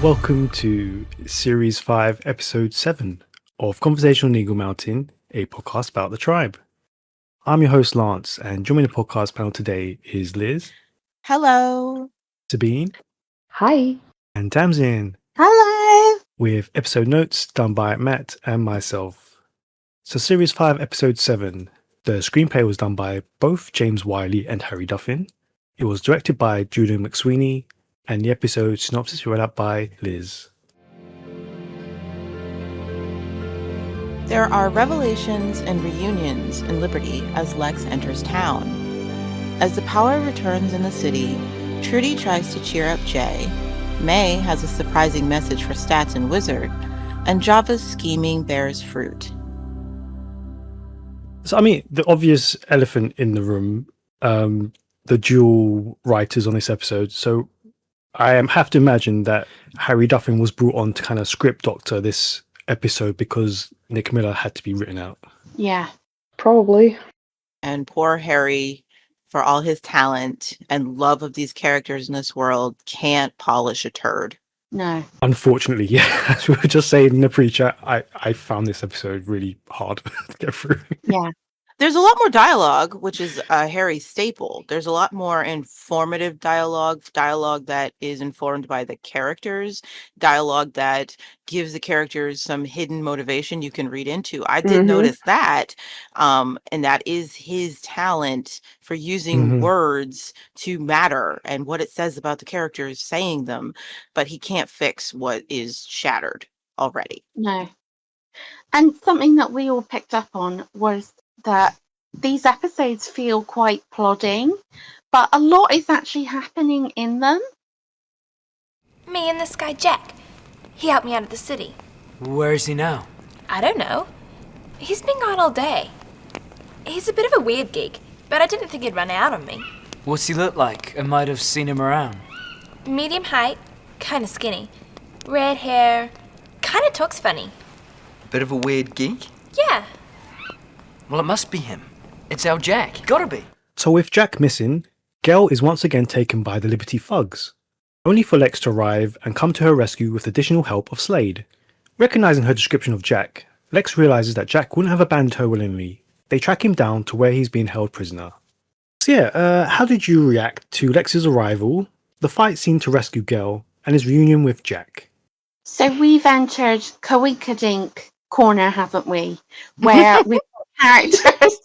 Welcome to Series 5, Episode 7 of Conversational Eagle Mountain, a podcast about the tribe. I'm your host, Lance, and joining the podcast panel today is Liz. Hello. Sabine. Hi. And Tamsin. Hello. With episode notes done by Matt and myself. So Series 5, Episode 7. The screenplay was done by both James Wiley and Harry Duffin. It was directed by Julian McSweeney, and the episode synopsis was read out by Liz. There are revelations and reunions in Liberty as Lex enters town. As the power returns in the city, Trudy tries to cheer up Jay. May has a surprising message for Stats and Wizard, and Java's scheming bears fruit. So, I mean, the obvious elephant in the room, the dual writers on this episode. So I have to imagine that Harry Duffin was brought on to kind of script doctor this episode because Nick Miller had to be written out. Yeah, probably. And poor Harry, for all his talent and love of these characters in this world, can't polish a turd. No. Unfortunately, yeah. As we were just saying in the pre-chat, I found this episode really hard to get through. Yeah. There's a lot more dialogue, which is Harry's staple. There's a lot more informative dialogue that is informed by the characters, dialogue that gives the characters some hidden motivation you can read into. I did notice that, and that is his talent for using words to matter and what it says about the characters saying them, but he can't fix what is shattered already. No. And something that we all picked up on was that these episodes feel quite plodding, but a lot is actually happening in them. Me and this guy Jack. He helped me out of the city. Where is he now? I don't know. He's been gone all day. He's a bit of a weird geek, but I didn't think he'd run out on me. What's he look like? I might have seen him around. Medium height, kinda skinny. Red hair, kinda talks funny. Bit of a weird geek? Yeah. Well, it must be him. It's our Jack. Gotta be. So with Jack missing, Gel is once again taken by the Liberty thugs, only for Lex to arrive and come to her rescue with additional help of Slade. Recognizing her description of Jack, Lex realizes that Jack wouldn't have abandoned her willingly. They track him down to where he's being held prisoner. So yeah, how did you react to Lex's arrival, the fight scene to rescue Gel, and his reunion with Jack? So we've entered Coinkydink corner, haven't we? Where we've got characters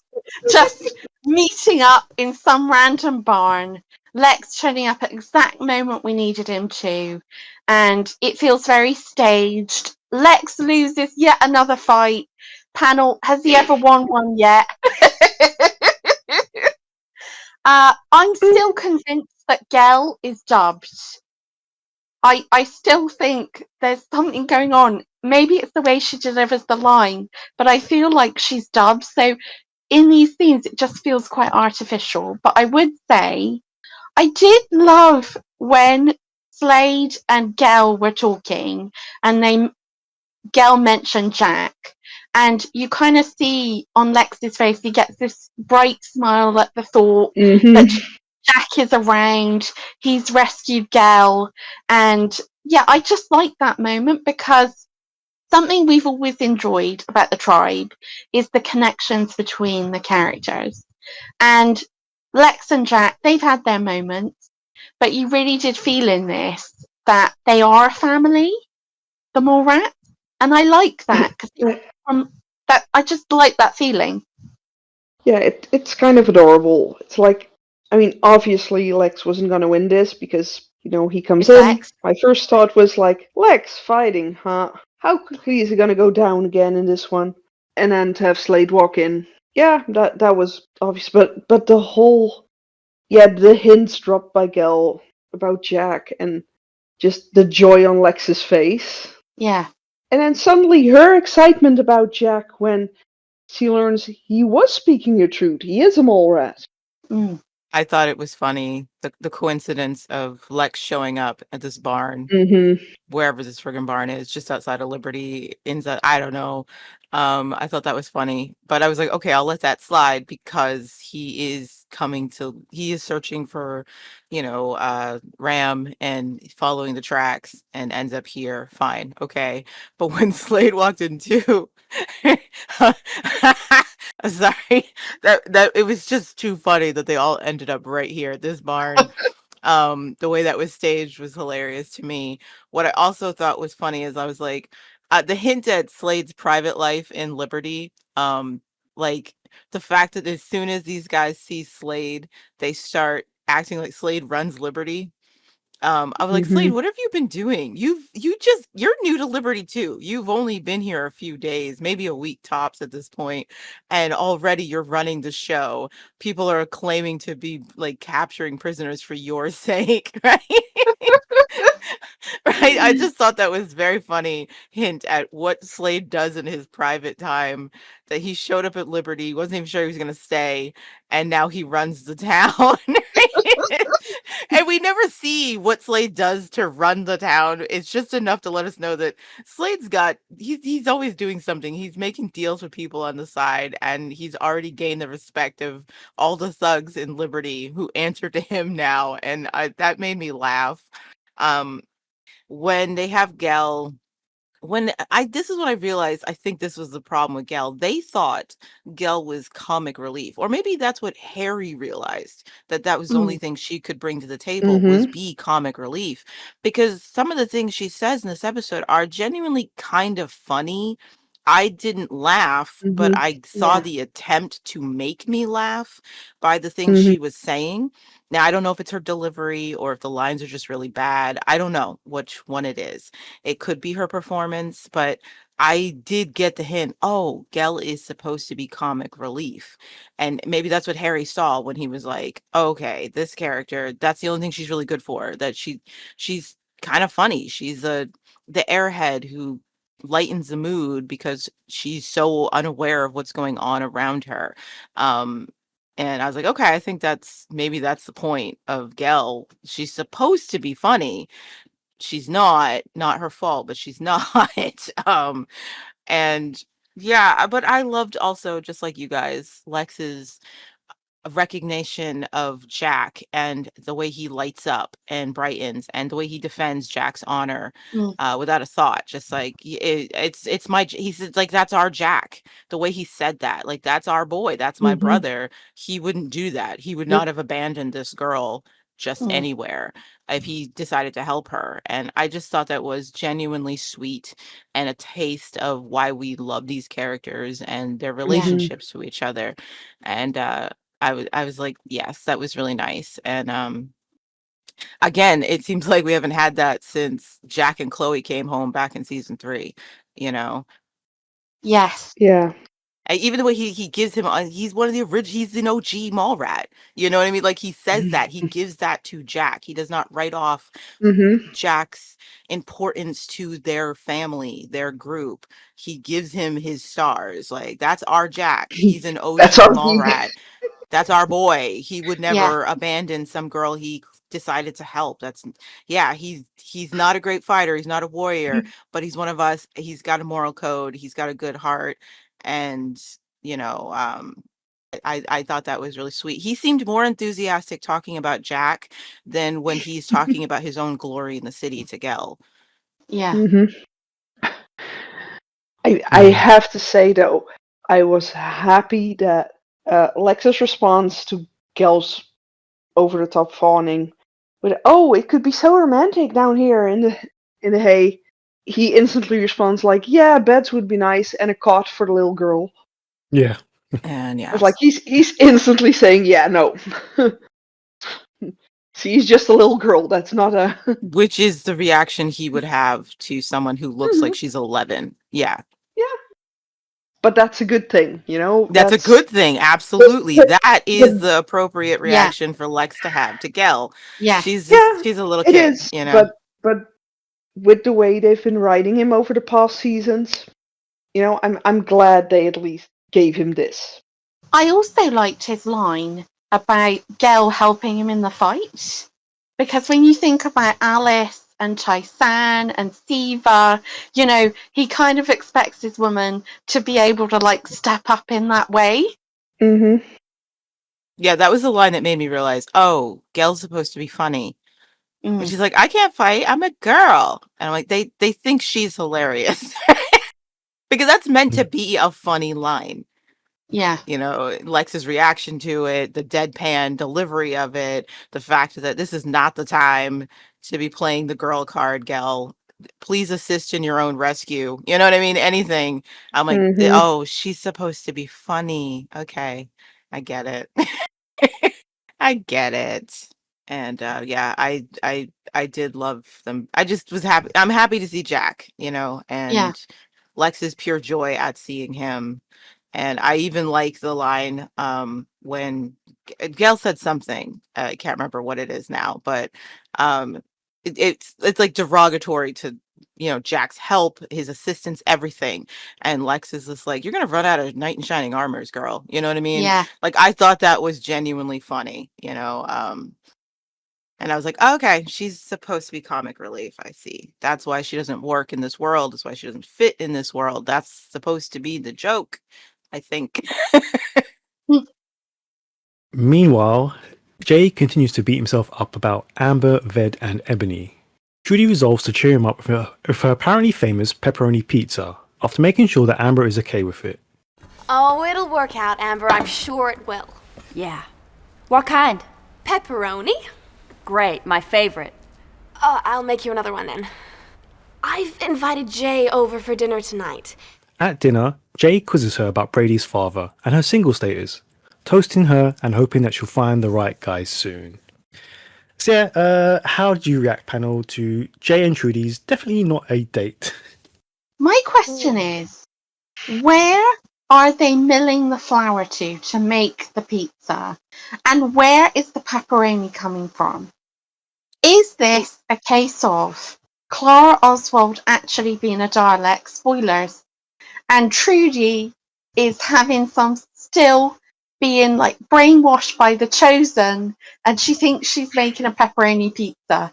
just meeting up in some random barn, Lex turning up at the exact moment we needed him to, and it feels very staged. Lex loses yet another fight. Panel, has he ever won one yet? I'm still convinced that Gel is dubbed. I still think there's something going on. Maybe it's the way she delivers the line, but I feel like she's dubbed. So in these scenes, it just feels quite artificial. But I would say I did love when Slade and Gel were talking, and Gel mentioned Jack, and you kind of see on Lex's face, he gets this bright smile at the thought that Jack is around, he's rescued Gel, and yeah, I just like that moment because something we've always enjoyed about the tribe is the connections between the characters. And Lex and Jack, they've had their moments, but you really did feel in this that they are a family, the Morats, and I like that because I just like that feeling. Yeah, it's kind of adorable. It's like, I mean, obviously Lex wasn't going to win this because, you know, he comes in. Lex. My first thought was like, Lex fighting, huh? How quickly is he going to go down again in this one? And then to have Slade walk in. Yeah, that was obvious. But the whole, the hints dropped by Gel about Jack and just the joy on Lex's face. Yeah. And then suddenly her excitement about Jack when she learns he was speaking the truth. He is a mole rat. I thought it was funny, the coincidence of Lex showing up at this barn, wherever this friggin' barn is, just outside of Liberty, inside, I don't know. I thought that was funny, but I was like, okay, I'll let that slide because he is he is searching for, Ram and following the tracks and ends up here. Fine. Okay. But when Slade walked in too, I'm sorry. That it was just too funny that they all ended up right here at this barn. The way that was staged was hilarious to me. What I also thought was funny is I was like, the hint at Slade's private life in Liberty, like the fact that as soon as these guys see Slade, they start acting like Slade runs Liberty. I was like, Slade, Mhm. what have you been doing? You're new to Liberty too. You've only been here a few days, maybe a week tops at this point, and already you're running the show. People are claiming to be like capturing prisoners for your sake, right? Right? I just thought that was very funny hint at what Slade does in his private time, that he showed up at Liberty, wasn't even sure he was gonna stay, and now he runs the town. And we never see what Slade does to run the town. It's just enough to let us know that he's always doing something. He's making deals with people on the side, and he's already gained the respect of all the thugs in Liberty who answer to him now, and that made me laugh. Um, when they have Gel when I this is what I realized. I think this was the problem with Gel. They thought Gel was comic relief, or maybe that's what Harry realized, that that was the only thing she could bring to the table was Mhm. be comic relief, because some of the things she says in this episode are genuinely kind of funny. I didn't laugh, but Mhm. I saw Yeah. the attempt to make me laugh by the things Mhm. she was saying. Now, I don't know if it's her delivery or if the lines are just really bad. I don't know which one it is. It could be her performance, but I did get the hint. Oh, Gel is supposed to be comic relief. And maybe that's what Harry saw when he was like, okay, this character, that's the only thing she's really good for. That she's kind of funny. She's the airhead who lightens the mood because she's so unaware of what's going on around her. Um and I was like, okay, I think that's the point of Gel. She's supposed to be funny, she's not her fault, but she's not. um and yeah, but I loved also, just like you guys, Lex's recognition of Jack and the way he lights up and brightens and the way he defends Jack's honor, Mm. without a thought. Just like it's my he said, like, that's our Jack. The way he said that, like, that's our boy, that's my Mhm. brother. He wouldn't do that. He would Nope. not have abandoned this girl just Mm. anywhere if he decided to help her. And I just thought that was genuinely sweet and a taste of why we love these characters and their Yeah. Mhm. relationships to each other. And I was like, yes, that was really nice. And again, it seems like we haven't had that since Jack and Chloe came home back in season 3, you know. Yes. Yeah. Even the way he gives him, he's one of the original, he's an OG mall rat. You know what I mean? Like, he says that, he gives that to Jack. He does not write off Mhm. Jack's importance to their family, their group. He gives him his stars. Like, that's our Jack. He's an That's OG our mall big. rat. That's our boy. He would Yeah. never abandon some girl he decided to help. Yeah, he's not a great fighter, he's not a warrior, but he's one of us. He's got a moral code, he's got a good heart, and, you know, I thought that was really sweet. He seemed more enthusiastic talking about Jack than when he's talking about his own glory in the city to Gel. Yeah. Mhm. I have to say though, I was happy that Lex's response to Gel's over the top fawning with, "Oh, it could be so romantic down here in the hay." He instantly responds like, "Yeah, beds would be nice and a cot for the little girl." Yeah. And It's like yes, he's instantly saying, "Yeah, no." She's just a little girl. That's not a. which is the reaction he would have to someone who looks like Mhm. she's 11. Yeah. Yeah, but that's a good thing, you know. That's a good thing, absolutely. That is But the appropriate Yeah. reaction for Lex to have to Gel. Yes. yeah, She's a little it kid, is. you know? But with the way they've been writing him over the past seasons, you know, I'm glad they at least gave him this. I also liked his line about Gel helping him in the fight. Because when you think about Alice and Chai-san and Siva, you know, he kind of expects his woman to be able to like step up in that way. Mhm. Yeah, that was the line that made me realize, oh, Gel's supposed to be funny. But Mm, she's like, I can't fight. I'm a girl. And I'm like, they think she's hilarious. Because that's meant to be a funny line. yeah, You know, Lex's reaction to it, the deadpan delivery of it, the fact that this is not the time to be playing the girl card, Gel. Please assist in your own rescue. You know what I mean? Anything. I'm like, Mm-hmm. oh, she's supposed to be funny. Okay. I get it. I get it. And yeah, I did love them. I just was happy. I'm happy to see Jack, you know, yeah. and Lex's pure joy at seeing him. And I even like the line when Gail said something. I can't remember what it is now, but um, it's like derogatory to Jack's help, his assistance, everything. And Lex is just like, "You're gonna run out of knight in shining armors, girl." You know what I mean? Yeah. Like I thought that was genuinely funny. And I was like, oh, okay, she's supposed to be comic relief. I see. That's why she doesn't work in this world. That's why she doesn't fit in this world. That's supposed to be the joke, I think. Meanwhile, Jay continues to beat himself up about Amber, Ved, and Ebony. Trudy resolves to cheer him up with her apparently famous pepperoni pizza, after making sure that Amber is okay with it. Oh, it'll work out, Amber. I'm sure it will. Yeah. What kind? Pepperoni? Great, my favorite. I'll make you another one then. I've invited Jay over for dinner tonight. At dinner, Jay quizzes her about Brady's father and her single status, toasting her and hoping that she'll find the right guy soon. So yeah, how do you react, panel, to Jay and Trudy's definitely not a date? My question is, where are they milling the flour to make the pizza? And where is the pepperoni coming from? Is this a case of Clara Oswald actually being a Dalek, spoilers, and Trudy is having some still being like brainwashed by the Chosen, and she thinks she's making a pepperoni pizza?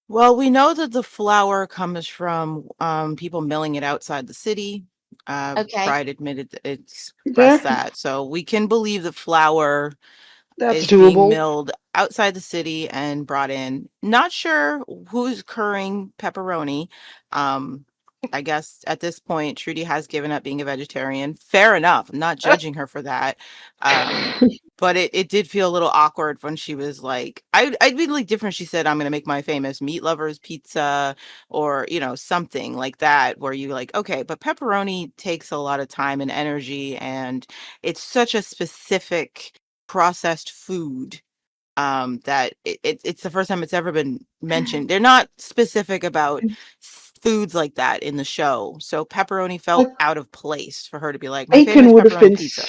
Well, we know that the flour comes from people milling it outside the city. Okay. Pride expressed Yeah. that. So we can believe the flour That's is being doable. milled outside the city and brought in. Not sure who's currying pepperoni. I guess at this point, Trudy has given up being a vegetarian. Fair enough. I'm not judging her for that. But it did feel a little awkward when she was like, I'd be like different. She said, I'm going to make my famous meat lovers pizza or, something like that, where you like, okay, but pepperoni takes a lot of time and energy. And it's such a specific processed food that it's the first time it's ever been mentioned. They're not specific about foods like that in the show, so pepperoni felt Like out of place for her to be like, my bacon famous would have pepperoni been pizza.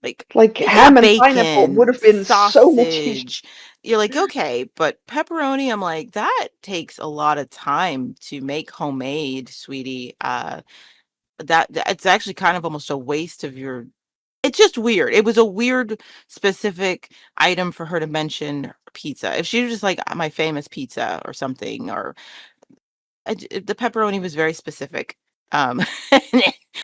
like Yeah, ham and pineapple would bacon, have been so much easier. sausage. You're like, okay, but pepperoni, I'm like, that takes a lot of time to make homemade, sweetie. That it's actually kind of almost a waste of your. It's just weird. It was a weird specific item for her to mention pizza. If she was just like my famous pizza or something, or the pepperoni was very specific.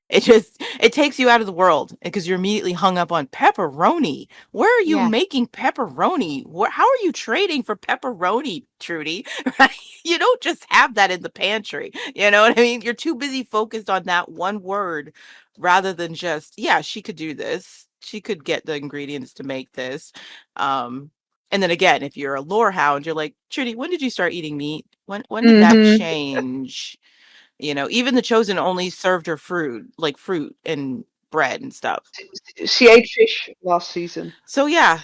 It takes you out of the world because you're immediately hung up on pepperoni. Where are you Yeah. making pepperoni? How are you trading for pepperoni, Trudy? Right? You don't just have that in the pantry. You know what I mean? You're too busy focused on that one word rather than just, yeah, she could do this. She could get the ingredients to make this. And then again, if you're a lore hound, you're like, Trudy, when did you start eating meat? When did that Mm-hmm. change? Even the Chosen only served her fruit and bread and stuff. She ate fish last season. So yeah,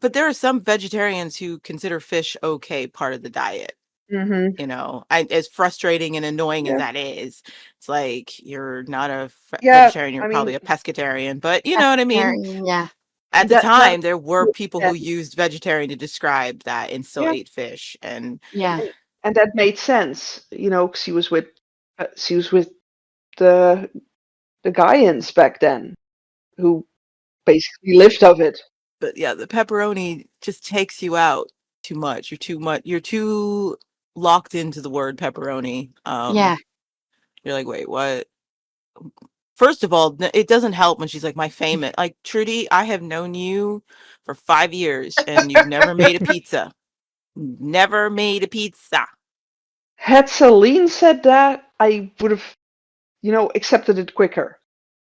but there are some vegetarians who consider fish okay part of the diet. Mm-hmm. As frustrating and annoying as Yeah. that is, it's like you're not a Yeah. vegetarian, you're I probably mean a pescatarian, but you know what I mean? Yeah. At the that time, there were people yeah, who used vegetarian to describe that and still yeah. ate fish. And Yeah. And that made sense, because she was with the Gaians back then, who basically lived of it. but yeah, the pepperoni just takes you out too much. You're too locked into the word pepperoni. Yeah. You're like, wait, what? First of all, it doesn't help when she's like, my famous. Like, Trudy, I have known you for 5 years and you've never made a pizza. Never made a pizza. Had Celine said that, I would have, accepted it quicker.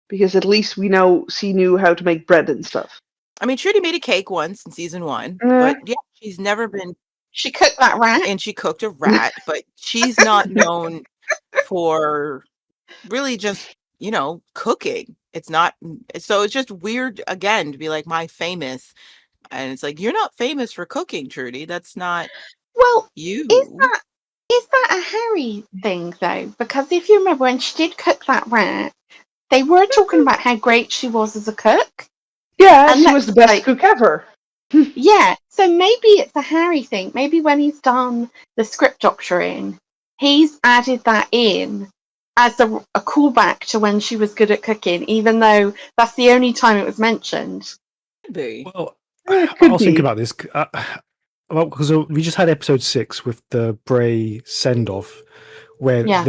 Because at least we know she knew how to make bread and stuff. I mean, Trudy made a cake once in season 1, Mm. but yeah, she's never been. She cooked that rat. And she cooked a rat, but she's not known for really just, cooking. It's not. So it's just weird, again, to be like, my famous. And it's like, you're not famous for cooking, Trudy. That's not Well, you. is that a Harry thing though? Because if you remember when she did cook that rat, they were talking about how great she was as a cook. Yeah, And she was the best cook ever. Yeah, so maybe it's a Harry thing. Maybe when he's done the script doctoring, he's added that in as a callback to when she was good at cooking, even though that's the only time it was mentioned. Could be. Well, It I could was thinking be. about this. Well, because we just had episode 6 with the Bray send off, where Yeah.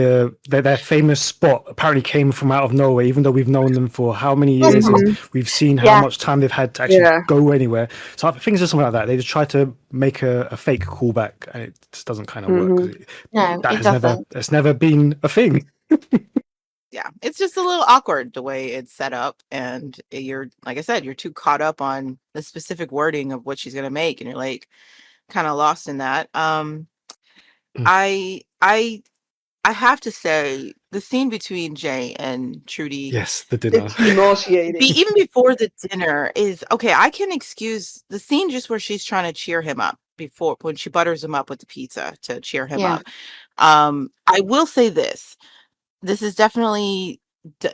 their famous spot apparently came from out of nowhere, even though we've known them for how many years and we've seen how Yeah. much time they've had to actually Yeah. go anywhere. So I think it's just something like that. They just try to make a fake callback, and it just doesn't kind of work. 'cause No, that it has doesn't. it's never been a thing. Yeah, it's just a little awkward the way it's set up, and you're, like I said, you're too caught up on the specific wording of what she's gonna make, and you're like kind of lost in that. I have to say the scene between Jay and Trudy, Yes, the dinner. It's nauseating. even before the dinner, is okay. I can excuse the scene just where she's trying to cheer him up before, when she butters him up with the pizza to cheer him Yeah. up. I will say this. This is definitely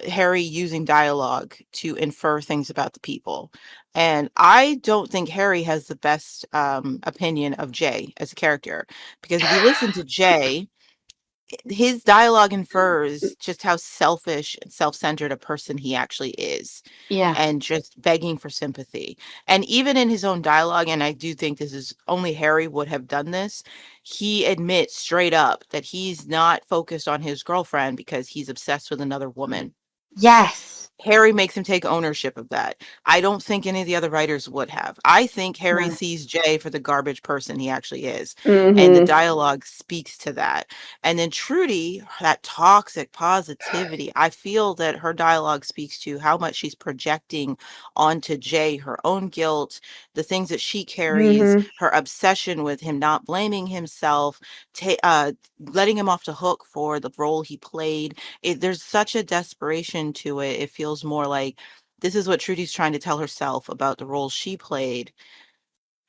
Harry using dialogue to infer things about the people. And I don't think Harry has the best opinion of Jay as a character. Because if you listen to Jay, his dialogue infers just how selfish and self-centered a person he actually is. Yeah. And just begging for sympathy. And even in his own dialogue, and I do think this is only Harry would have done this, he admits straight up that he's not focused on his girlfriend because he's obsessed with another woman. Yes. Harry makes him take ownership of that. I don't think any of the other writers would have. I think Harry No. sees Jay for the garbage person he actually is. And the dialogue speaks to that. And then Trudy, that toxic positivity, I feel that her dialogue speaks to how much she's projecting onto Jay, her own guilt, the things that she carries, her obsession with him not blaming himself, letting him off the hook for the role he played. There's such a desperation to it. It feels more like this is what Trudy's trying to tell herself about the role she played.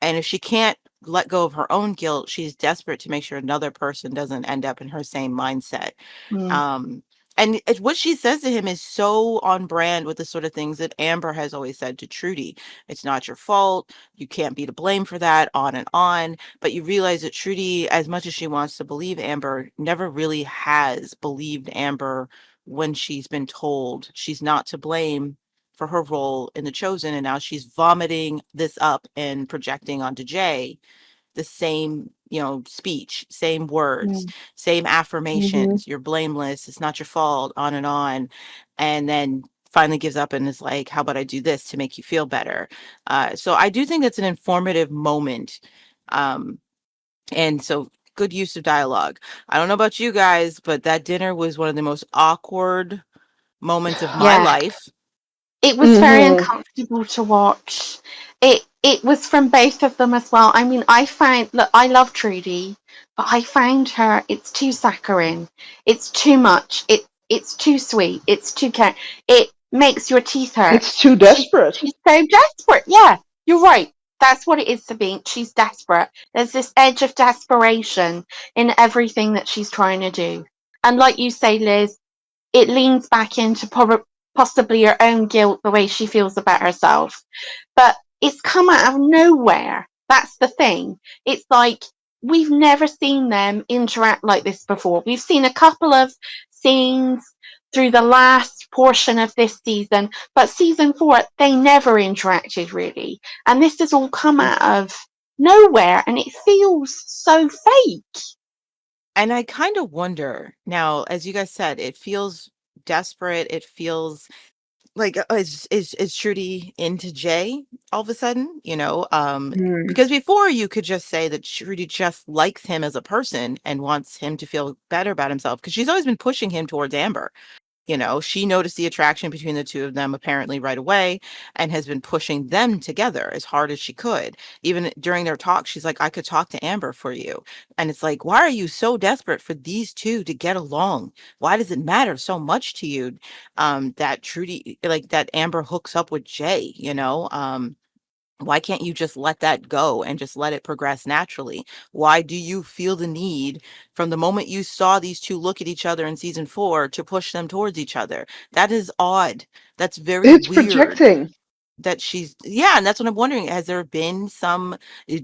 And if she can't let go of her own guilt, she's desperate to make sure another person doesn't end up in her same mindset. And what she says to him is so on brand with the sort of things that Amber has always said to Trudy. It's not your fault. You can't be to blame for that, on and on. But you realize that Trudy, as much as she wants to believe Amber, never really has believed Amber when she's been told she's not to blame for her role in The Chosen. And now she's vomiting this up and projecting onto Jay the same, speech, same words, same affirmations. You're blameless. It's not your fault, on and on. And then finally gives up and is like, how about I do this to make you feel better? So I do think that's an informative moment. And so good use of dialogue. I don't know about you guys, but that dinner was one of the most awkward moments of my life. It was very uncomfortable to watch. It was from both of them as well. I mean, I love Trudy, but I found her, it's too saccharine. It's too much. It's too sweet. It's too it makes your teeth hurt. It's too desperate. She's so desperate. Yeah, you're right. That's what it is, Sabine. She's desperate. There's this edge of desperation in everything that she's trying to do. And like you say, Liz, it leans back into possibly her own guilt, the way she feels about herself. But it's come out of nowhere. That's the thing. It's like we've never seen them interact like this before. We've seen a couple of scenes through the last portion of this season, but season 4, they never interacted really. And this has all come out of nowhere, and it feels so fake. And I kind of wonder now, as you guys said, it feels desperate. It feels like, is Trudy into Jay all of a sudden, Hmm. because before you could just say that Trudy just likes him as a person and wants him to feel better about himself because she's always been pushing him towards Amber. She noticed the attraction between the two of them apparently right away and has been pushing them together as hard as she could. Even during their talk, she's like, I could talk to Amber for you. And it's like, why are you so desperate for these two to get along? Why does it matter so much to you that Trudy, like that Amber hooks up with Jay, why can't you just let that go and just let it progress naturally? Why do you feel the need from the moment you saw these two look at each other in season 4 to push them towards each other? That is odd. That's very It's weird projecting. that and that's what I'm wondering. Has there been some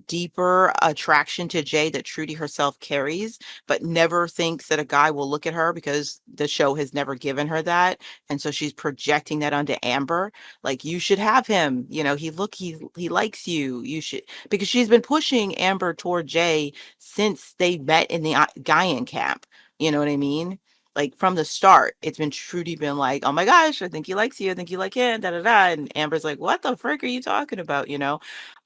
deeper attraction to Jay that Trudy herself carries, but never thinks that a guy will look at her because the show has never given her that? And so she's projecting that onto Amber. Like, you should have him. He likes you. You should, because she's been pushing Amber toward Jay since they met in the Gaian camp. You know what I mean? Like, from the start, it's been Trudy been like, "Oh my gosh, I think he likes you. I think you like him, da da da." And Amber's like, "What the frick are you talking about?"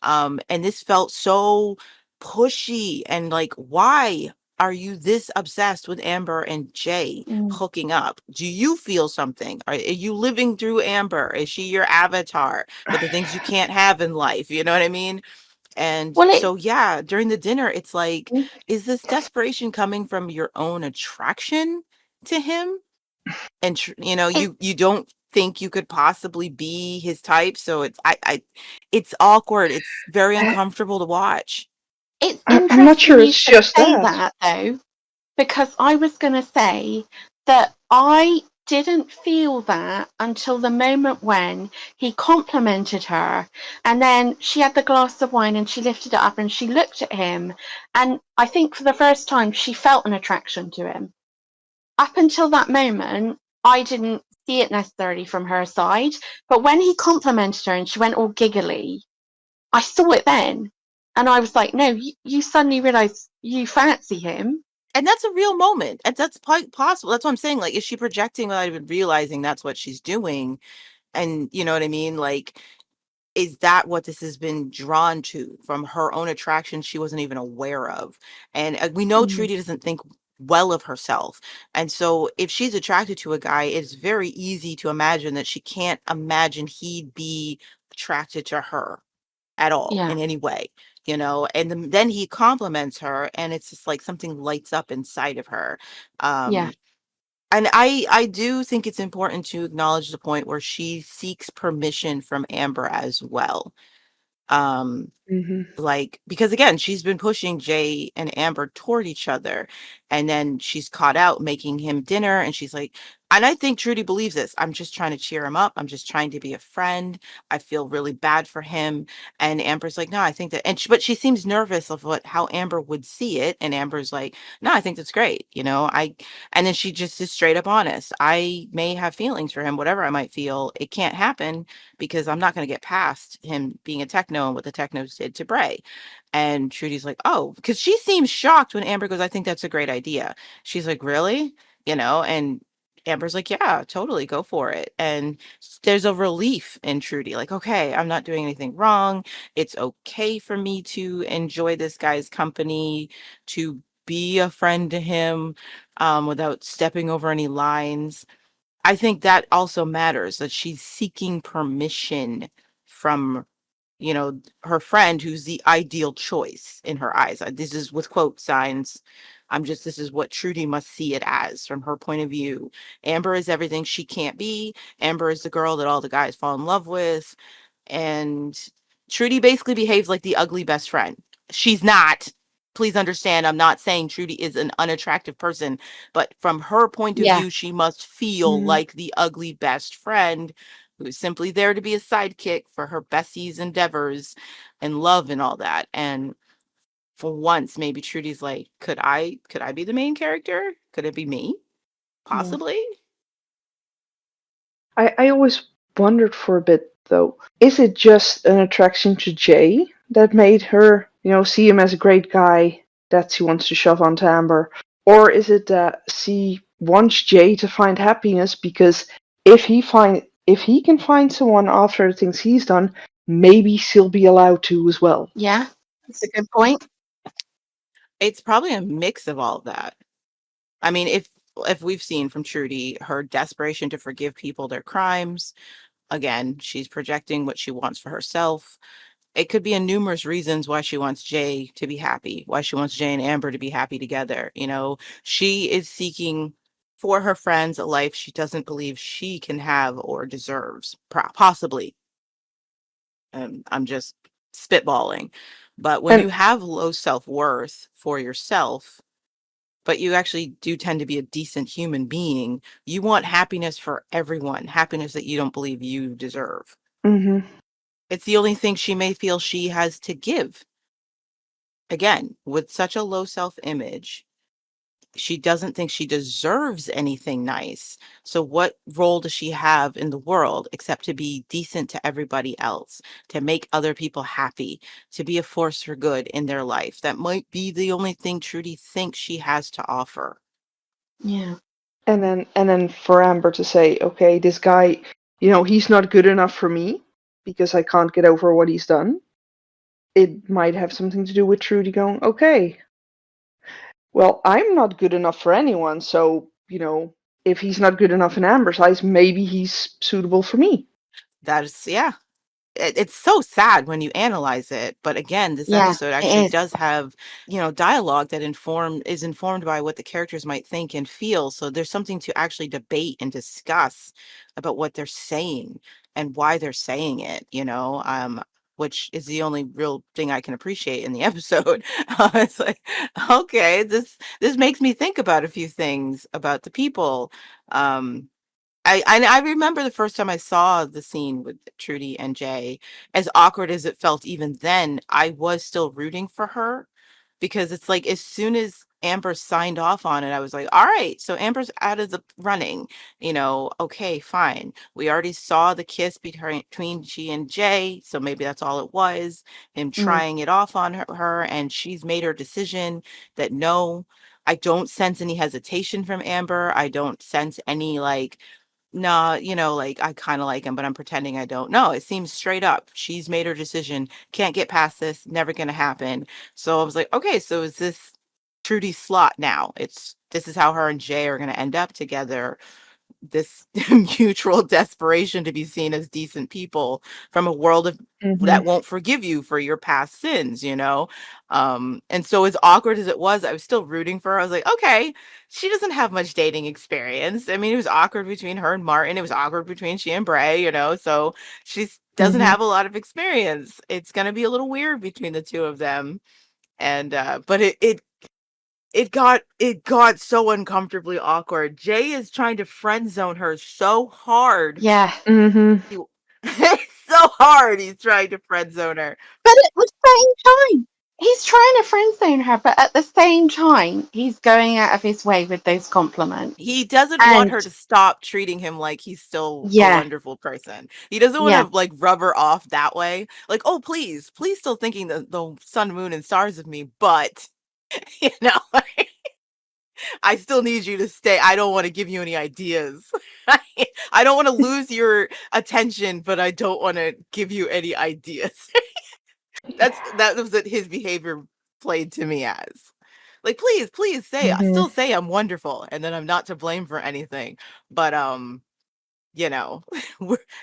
And this felt so pushy and like, why are you this obsessed with Amber and Jay Mm. hooking up? Do you feel something? Are you living through Amber? Is she your avatar for the things you can't have in life? You know what I mean? And Well, so, yeah, during the dinner, it's like, is this desperation coming from your own attraction to him? And it, you don't think you could possibly be his type, so it's awkward. It's very I, uncomfortable to watch. it's I'm not interesting sure you it's should just say that. that, though, because I was going to say that I didn't feel that until the moment when he complimented her, and then she had the glass of wine and she lifted it up and she looked at him, and I think for the first time she felt an attraction to him. Up until that moment, I didn't see it necessarily from her side, but when he complimented her and she went all giggly, I saw it then. And I was like, no, you suddenly realize you fancy him. And that's a real moment. And that's possible. That's what I'm saying. Like, is she projecting without even realizing that's what she's doing? And you know what I mean? Like, is that what this has been drawn to from her own attraction she wasn't even aware of? And we know Mm. Trudy doesn't think well of herself. And so if she's attracted to a guy, it's very easy to imagine that she can't imagine he'd be attracted to her at all Yeah, in any way, and then he compliments her and it's just like something lights up inside of her. yeah, Um, and I do think it's important to acknowledge the point where she seeks permission from Amber as well. Um, Hmm. like, because again, she's been pushing Jay and Amber toward each other, and then she's caught out making him dinner, and she's like, and I think Trudy believes this. I'm just trying to cheer him up. I'm just trying to be a friend. I feel really bad for him. And Amber's like, no, I think that, but she seems nervous of how Amber would see it. And Amber's like, no, I think that's great. And then she just is straight up honest. I may have feelings for him, whatever I might feel. It can't happen because I'm not going to get past him being a techno and what the technos did to Bray. And Trudy's like, oh, because she seems shocked when Amber goes, I think that's a great idea. She's like, really? And Amber's like, yeah, totally, go for it. And there's a relief in Trudy, like, okay, I'm not doing anything wrong. It's okay for me to enjoy this guy's company, to be a friend to him, without stepping over any lines. I think that also matters, that she's seeking permission from, her friend who's the ideal choice in her eyes. This is with quote signs. This is what Trudy must see it as from her point of view. Amber is everything she can't be. Amber is the girl that all the guys fall in love with. And Trudy basically behaves like the ugly best friend. She's not. Please understand, I'm not saying Trudy is an unattractive person, but from her point of yeah. view, she must feel Mm. like the ugly best friend who's simply there to be a sidekick for her bestie's endeavors and love and all that. And for once, maybe Trudy's like, could I be the main character? Could it be me? Yeah. Possibly. I always wondered for a bit though, is it just an attraction to Jay that made her, see him as a great guy that she wants to shove onto Amber? Or is it that she wants Jay to find happiness, because if he can find someone after the things he's done, maybe she'll be allowed to as well. Yeah, that's a good point. It's probably a mix of all of that. I mean, if we've seen from Trudy her desperation to forgive people their crimes, again, she's projecting what she wants for herself. It could be in numerous reasons why she wants Jay to be happy, why she wants Jay and Amber to be happy together. You know, she is seeking for her friends a life she doesn't believe she can have or deserves, possibly. I'm just spitballing. But when And you have low self-worth for yourself, but you actually do tend to be a decent human being, you want happiness for everyone, happiness that you don't believe you deserve. mhm. It's the only thing she may feel she has to give. Again, with such a low self-image, she doesn't think she deserves anything nice. So what role does she have in the world except to be decent to everybody else, to make other people happy, to be a force for good in their life? That might be the only thing Trudy thinks she has to offer. Yeah. And then for Amber to say, okay, this guy, he's not good enough for me because I can't get over what he's done. It might have something to do with Trudy going, okay, well, I'm not good enough for anyone, so, if he's not good enough in Amber's eyes, maybe he's suitable for me. That is, yeah. It's so sad when you analyze it, but again, this Yeah, episode it actually is. does have, dialogue that is informed by what the characters might think and feel. So there's something to actually debate and discuss about what they're saying and why they're saying it, which is the only real thing I can appreciate in the episode. It's like, okay, this makes me think about a few things about the people. I remember the first time I saw the scene with Trudy and Jay, as awkward as it felt even then, I was still rooting for her, because it's like as soon as Amber signed off on it, I was like, all right, so Amber's out of the running, okay, fine. We already saw the kiss between she and Jay, so maybe that's all it was, him trying it off on her, and she's made her decision that no, I don't sense any hesitation from Amber. I don't sense any like, nah, like I kind of like him, but I'm pretending I don't. No, it seems straight up. She's made her decision. Can't get past this. Never gonna happen. So I was like, okay, so is this Trudy's slot now? This is how her and Jay are gonna end up together. This mutual desperation to be seen as decent people from a world of that won't forgive you for your past sins. And so as awkward as it was, I was still rooting for her. I was like, okay, she doesn't have much dating experience. I mean, it was awkward between her and Martin. It was awkward between she and Bray. So she doesn't have a lot of experience. It's going to be a little weird between the two of them. And but it got so uncomfortably awkward. Jay is trying to friend zone her so hard. Yeah. It's so hard he's trying to friend zone her. But at the same time, he's trying to friend zone her, but at the same time, he's going out of his way with those compliments. He doesn't want her to stop treating him like he's still a wonderful person. He doesn't want to like rub her off that way. Like, oh, please still thinking the sun, moon, and stars of me, but I still need you to stay. I don't want to give you any ideas. I don't want to lose your attention, but I don't want to give you any ideas. That was what his behavior played to me as. Like, please say, I still say I'm wonderful and that I'm not to blame for anything. But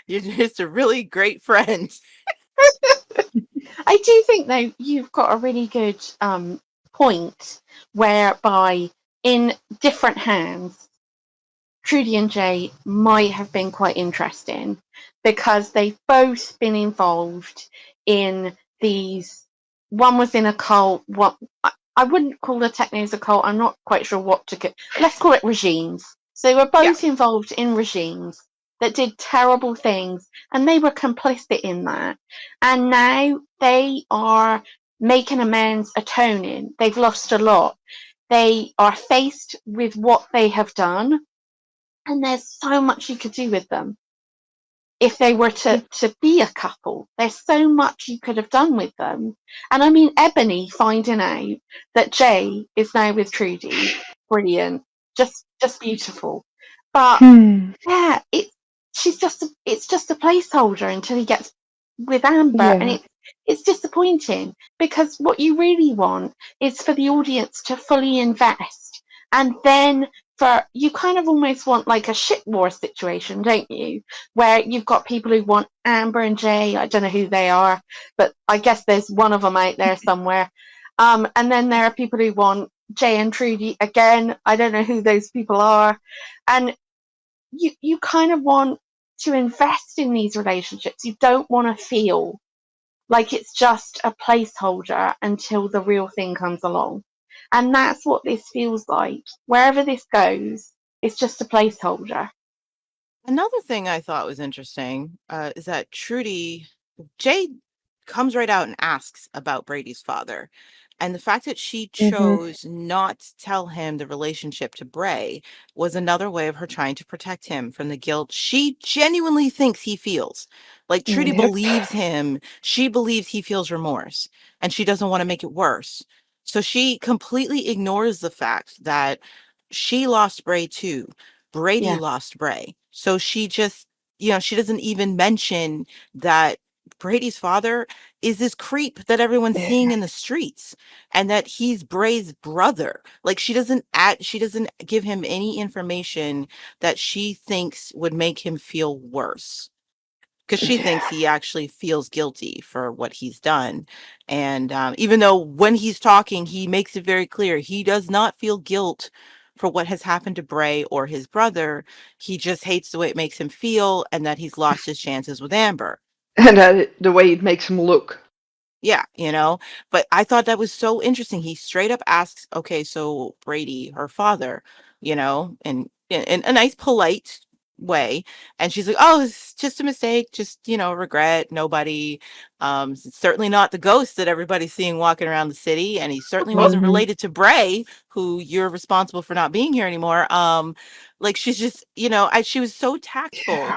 you're just a really great friend. I do think though you've got a really good point whereby in different hands, Trudy and Jay might have been quite interesting because they've both been involved in these. One was in a cult. What I wouldn't call the technos a cult. I'm not quite sure what to get. Let's call it regimes. So they were both involved in regimes that did terrible things, and they were complicit in that. And now they are making amends, atoning. They've lost a lot. They are faced with what they have done, and there's so much you could do with them if they were to be a couple. There's so much you could have done with them. And I mean, Ebony finding out that Jay is now with Trudy, brilliant. just beautiful. But yeah, it's just a placeholder until he gets with Amber, and Yeah. it's disappointing because what you really want is for the audience to fully invest, and then you kind of almost want like a ship war situation, don't you? Where you've got people who want Amber and Jay. I don't know who they are, but I guess there's one of them out there somewhere. And then there are people who want Jay and Trudy again. I don't know who those people are, and you kind of want to invest in these relationships. You don't want to feel like it's just a placeholder until the real thing comes along. And that's what this feels like. Wherever this goes, it's just a placeholder. Another thing I thought was interesting is that Jay comes right out and asks about Brady's father. And the fact that she chose not to tell him the relationship to Bray was another way of her trying to protect him from the guilt she genuinely thinks he feels. Like Trudy Yep. believes him. She believes he feels remorse and she doesn't want to make it worse. So she completely ignores the fact that she lost Bray too. Brady Yeah. lost Bray. So she just, she doesn't even mention that Brady's father is this creep that everyone's seeing in the streets and that he's Bray's brother. Like she doesn't give him any information that she thinks would make him feel worse. Because she thinks he actually feels guilty for what he's done. And even though when he's talking, he makes it very clear he does not feel guilt for what has happened to Bray or his brother. He just hates the way it makes him feel and that he's lost his chances with Amber. And the way it makes him look. Yeah, but I thought that was so interesting. He straight up asks, okay, so Brady, her father, and in a nice, polite way. And she's like, oh, it's just a mistake, just, regret, nobody. It's certainly not the ghost that everybody's seeing walking around the city. And he certainly wasn't related to Bray, who you're responsible for not being here anymore. Like she's just, she was so tactful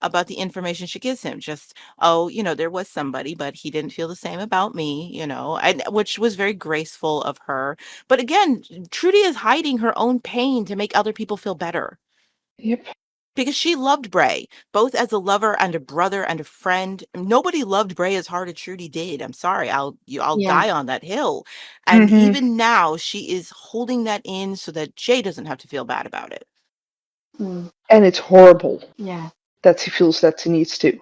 about the information she gives him. Just, oh, there was somebody, but he didn't feel the same about me, and which was very graceful of her. But again, Trudy is hiding her own pain to make other people feel better. Yep. Because she loved Bray, both as a lover and a brother and a friend. Nobody loved Bray as hard as Trudy did. I'm sorry, I'll Yeah. die on that hill. And even now, she is holding that in so that Jay doesn't have to feel bad about it. Mm. And it's horrible. Yeah. That he feels that he needs to.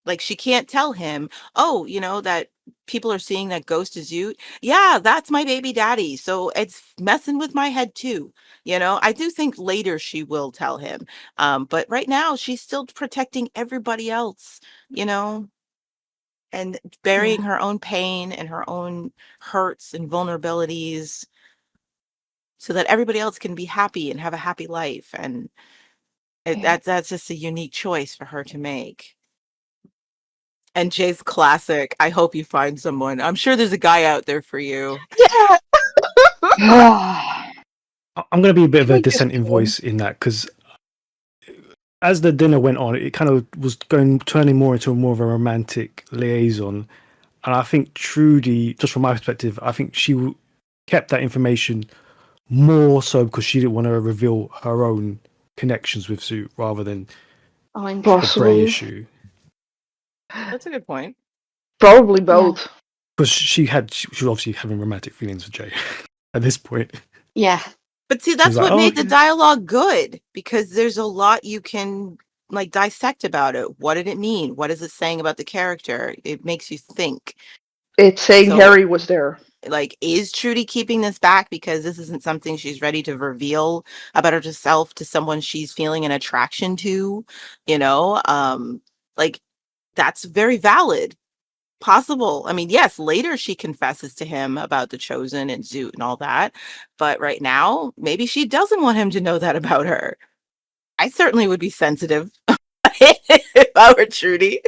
Like she can't tell him, oh, that people are seeing that ghost is you. Yeah, that's my baby daddy. So it's messing with my head too. I do think later she will tell him. But right now she's still protecting everybody else, and burying her own pain and her own hurts and vulnerabilities so that everybody else can be happy and have a happy life. And that's just a unique choice for her to make. And Jay's classic, I hope you find someone. I'm sure there's a guy out there for you. Yeah. I'm going to be a bit of a Can I just dissenting go on? voice in that because as the dinner went on, it kind of was turning more into more of a romantic liaison. And I think Trudy, just from my perspective, I think she kept that information more so because she didn't want to reveal her own connections with Sue rather than Oh, the Possibly. Bray issue. That's a good point. Probably both. Because she was obviously having romantic feelings for Jay at this point. Yeah. But see, that's like, what "Oh, made the okay." dialogue good, because there's a lot you can like dissect about it. What did it mean? What is it saying about the character? It makes you think. It's saying So, Harry was there. like, is Trudy keeping this back because this isn't something she's ready to reveal about herself to someone she's feeling an attraction to? Like that's very valid. Possible. I mean, yes, later she confesses to him about the Chosen and Zoot and all that. But right now, maybe she doesn't want him to know that about her. I certainly would be sensitive if I were Trudy.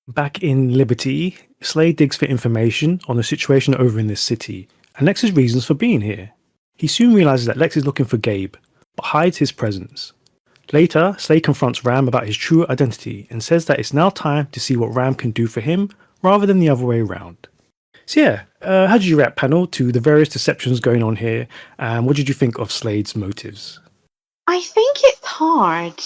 Back in Liberty, Slade digs for information on the situation over in this city and Lex's reasons for being here. He soon realizes that Lex is looking for Gabe, but hides his presence. Later, Slade confronts Ram about his true identity and says that it's now time to see what Ram can do for him rather than the other way around. So yeah, how did you react, panel, to the various deceptions going on here? And what did you think of Slade's motives? I think it's hard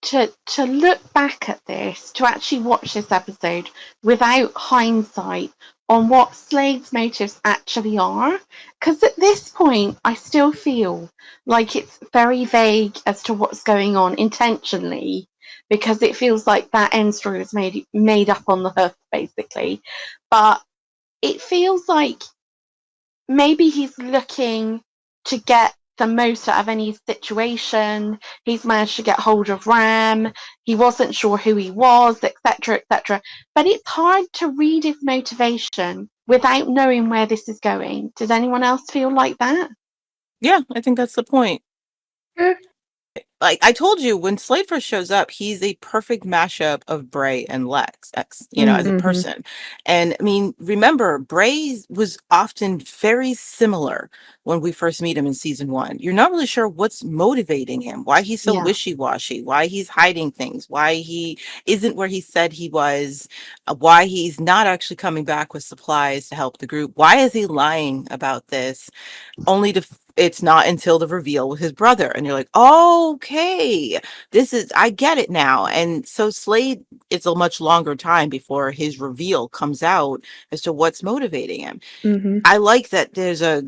to look back at this, to actually watch this episode without hindsight on what Slade's motives actually are. Because at this point, I still feel like it's very vague as to what's going on intentionally, because it feels like that end story was made up on the hoof, basically. But it feels like maybe he's looking to get the most out of any situation. He's managed to get hold of Ram. He wasn't sure who he was, etc., etc. But it's hard to read his motivation without knowing where this is going. Does anyone else feel like that? Yeah, I think that's the point. Eh. Like I told you, when Slade first shows up, he's a perfect mashup of Bray and Lex, as a Mhm. person. And I mean, remember, Bray was often very similar when we first meet him in season 1. You're not really sure what's motivating him, why he's so Yeah. wishy-washy, why he's hiding things, why he isn't where he said he was, why he's not actually coming back with supplies to help the group. Why is he lying about this? Only to it's not until the reveal with his brother, and you're like, oh, okay, I get it now. And so Slade, it's a much longer time before his reveal comes out as to what's motivating him. Mhm. I like that there's a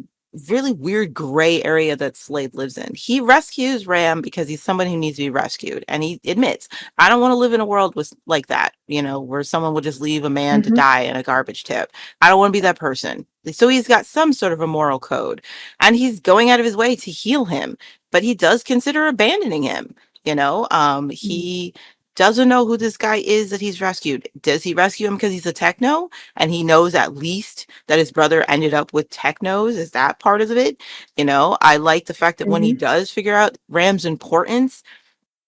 really weird gray area that Slade lives in. He rescues Ram because he's somebody who needs to be rescued. And he admits, I don't want to live in a world with like that, where someone would just leave a man to Mhm. die in a garbage tip. I don't want to be that person. So he's got some sort of a moral code, and he's going out of his way to heal him, but he does consider abandoning him. He doesn't know who this guy is that he's rescued. Does he rescue him because he's a techno and he knows at least that his brother ended up with technos? Is that part of it? I like the fact that when he Mhm. does figure out Ram's importance,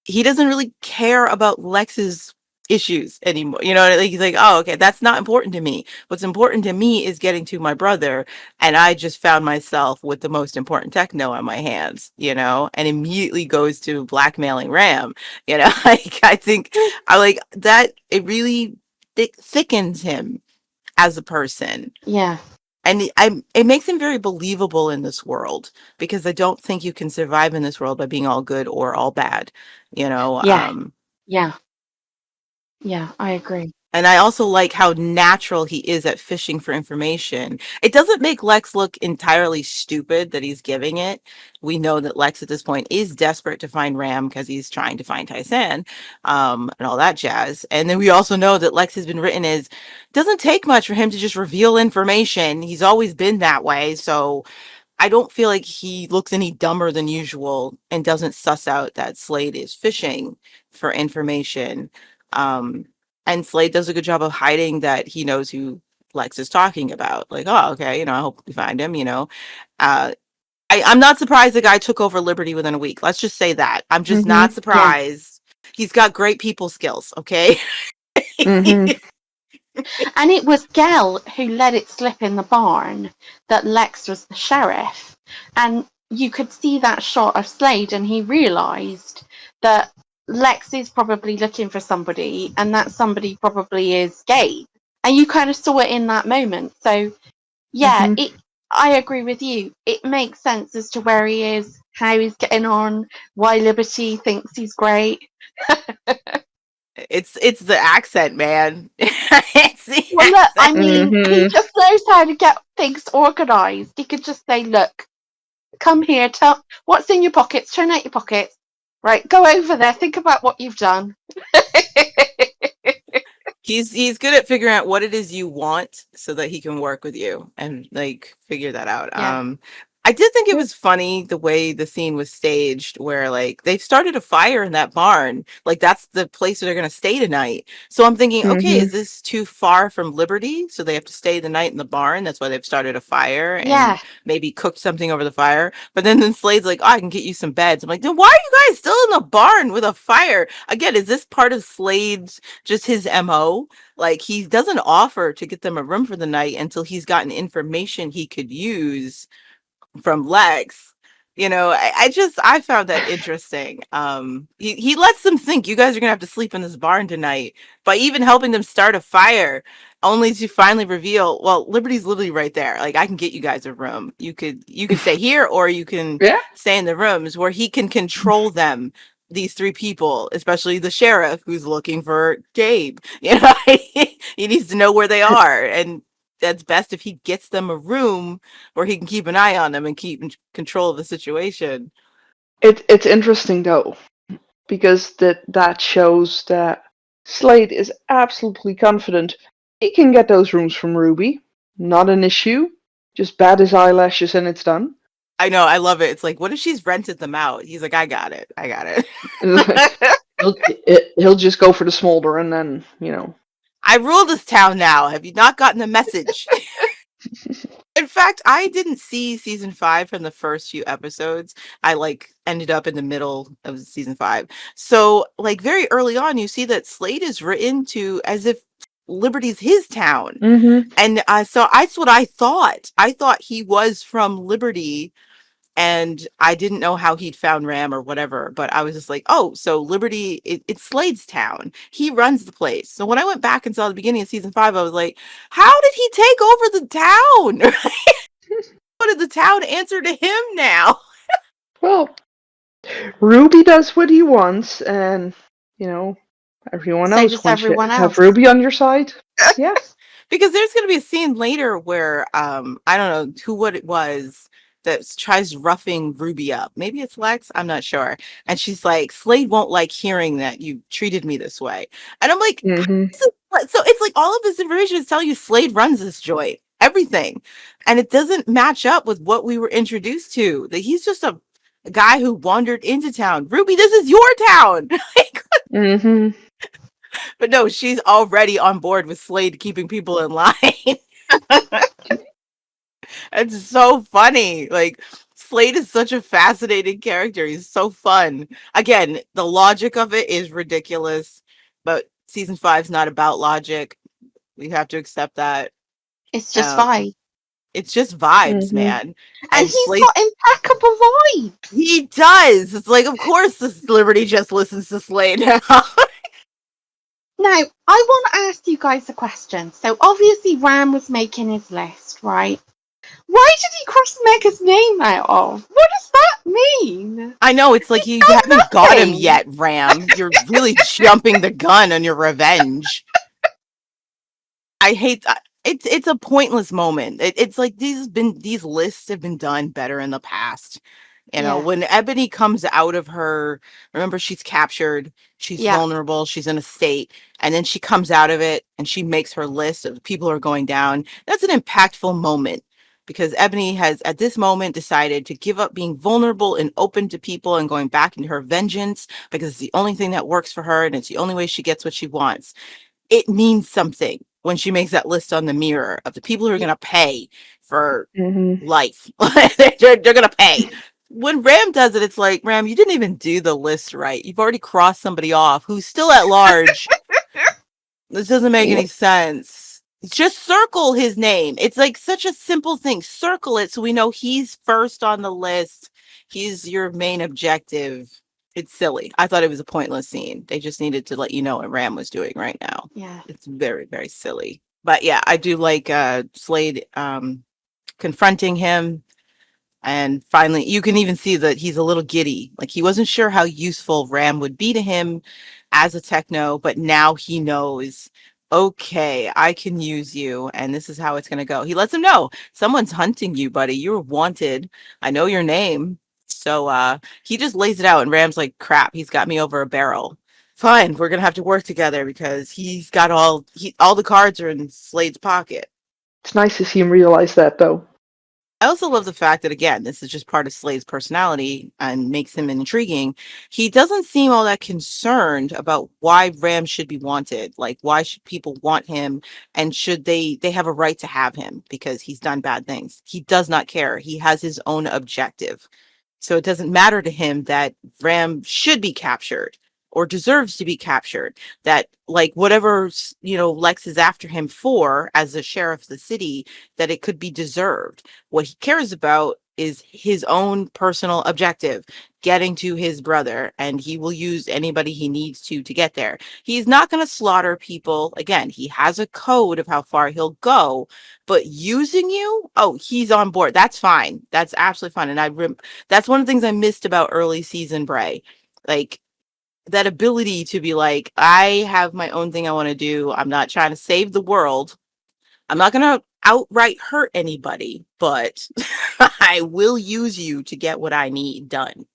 he doesn't really care about Lex's issues anymore. Like he's like, oh, okay, that's not important to me. What's important to me is getting to my brother. And I just found myself with the most important techno on my hands, and immediately goes to blackmailing Ram. Like I think I like that it really thickens him as a person. Yeah. And it makes him very believable in this world, because I don't think you can survive in this world by being all good or all bad, you know. Yeah. Um, Yeah. Yeah. I agree. and I also like how natural he is at fishing for information. It doesn't make Lex look entirely stupid that he's giving it. We know that Lex at this point is desperate to find Ram because he's trying to find Tyson, and all that jazz. And then we also know that Lex has been written as doesn't take much for him to just reveal information. He's always been that way. So I don't feel like he looks any dumber than usual and doesn't suss out that Slade is fishing for information. Um, and Slade does a good job of hiding that he knows who Lex is talking about. Like, oh, okay, I hope we find him. Uh, I'm not surprised the guy took over Liberty within a week. Let's just say that. I'm just not Mhm. Yeah. surprised. He's got great people skills, okay? Mhm. And it was Gel who let it slip in the barn that Lex was the sheriff. And you could see that shot of Slade, and he realised that Lex is probably looking for somebody, and that somebody probably is Gabe. And you kind of saw it in that moment. So, yeah, Mhm. I agree with you. It makes sense as to where he is, how he's getting on, why Liberty thinks he's great. It's the accent, man. It's the Well, look, I accent. mean, he Mhm. just knows how to get things organised. He could just say, look, come here, tell what's in your pockets, turn out your pockets. Right, go over there, think about what you've done. He's good at figuring out what it is you want so that he can work with you and like figure that out. Yeah. I did think it was funny the way the scene was staged, where like they've started a fire in that barn. Like that's the place where they're gonna stay tonight. So I'm thinking, okay, is Mhm. this too far from Liberty? So they have to stay the night in the barn. That's why they've started a fire and Yeah. maybe cooked something over the fire. But then Slade's like, oh, I can get you some beds. I'm like, then why are you guys still in the barn with a fire? Again, is this part of Slade's just his MO? Like he doesn't offer to get them a room for the night until he's gotten information he could use from Lex, I found that interesting. He lets them think you guys are gonna have to sleep in this barn tonight by even helping them start a fire, only to finally reveal, well, Liberty's literally right there. Like, I can get you guys a room. You could stay here, or you can Yeah. stay in the rooms where he can control them. These three people, especially the sheriff who's looking for Gabe. He needs to know where they are, and that's best if he gets them a room where he can keep an eye on them and keep in control of the situation. It's interesting though, because that shows that Slade is absolutely confident he can get those rooms from Ruby. Not an issue. Just bat his eyelashes and it's done. I know, I love it. It's like, what if she's rented them out? He's like, I got it. He'll just go for the smolder and then, I rule this town now. Have you not gotten the message? In fact, I didn't see season 5 from the first few episodes. I ended up in the middle of season 5. So very early on, you see that Slade is written to as if Liberty's his town. Mm-hmm. And so that's what I thought. I thought he was from Liberty, and I didn't know how he'd found Ram or whatever, but I was just like, oh, so Liberty, it's Slade's town. He runs the place. So when I went back and saw the beginning of season 5, I was like, how did he take over the town? How did the town answer to him now? Well, Ruby does what he wants, and, everyone So else does wants you everyone to have else. Ruby on your side. Yes. Because there's going to be a scene later where I don't know what it was that tries roughing Ruby up. Maybe it's Lex, I'm not sure. And she's like, Slade won't like hearing that you treated me this way. And I'm like, Mm-hmm. so it's like all of this information is telling you Slade runs this joint, everything. And it doesn't match up with what we were introduced to, that he's just a guy who wandered into town. Ruby, this is your town. Mm-hmm. But no, she's already on board with Slade keeping people in line. It's so funny. Slade is such a fascinating character. He's so fun. Again, the logic of it is ridiculous, but season 5's not about logic. We have to accept that. It's just Um, vibes. It's just vibes, Mhm. man. And he's Slade, got impeccable vibes. he does. It's like, of course, this Liberty just listens to Slade now. Now, I want to ask you guys a question. So, obviously, Ram was making his list, right? Why did he cross Mega's name out of? What does that mean? I know, it's like you done haven't got him nothing. yet, Ram. You're really jumping the gun on your revenge. I hate that. It's a pointless moment. It's like these lists have been done better in the past. Yeah. When Ebony comes out of her, remember, she's captured, she's Yeah. vulnerable, she's in a state, and then she comes out of it and she makes her list of people who are going down. That's an impactful moment, because Ebony has at this moment decided to give up being vulnerable and open to people and going back into her vengeance, because it's the only thing that works for her and it's the only way she gets what she wants. It means something when she makes that list on the mirror of the people who are going to pay for Mhm. life. they're going to pay. When Ram does it, it's like, Ram, you didn't even do the list right. You've already crossed somebody off who's still at large. This doesn't make any sense. Just circle his name. It's like such a simple thing. Circle it so we know he's first on the list. He's your main objective. It's silly. I thought it was a pointless scene. They just needed to let you know what Ram was doing right now. Yeah. It's very, very silly. But yeah, I do like Slade confronting him. And finally, you can even see that he's a little giddy. Like, he wasn't sure how useful Ram would be to him as a techno, but now he knows, okay, I can use you, and this is how it's going to go. He lets him know, someone's hunting you, buddy. You're wanted. I know your name. So he just lays it out, and Ram's like, crap, he's got me over a barrel. Fine, we're going to have to work together, because he's got all the cards are in Slade's pocket. It's nice to see him realize that, though. I also love the fact that, again, this is just part of Slade's personality and makes him intriguing. He doesn't seem all that concerned about why Ram should be wanted. Like, why should people want him? And should they have a right to have him because he's done bad things? He does not care. He has his own objective. So it doesn't matter to him that Ram should be captured or deserves to be captured, that like whatever, Lex is after him for as a sheriff of the city, that it could be deserved. What he cares about is his own personal objective, getting to his brother, and he will use anybody he needs to get there. He's not going to slaughter people. Again, he has a code of how far he'll go, but using you, oh, he's on board. That's fine. That's absolutely fine. And that's one of the things I missed about early season Bray. Like, that ability to be like, I have my own thing I want to do. I'm not trying to save the world. I'm not going to outright hurt anybody, but I will use you to get what I need done.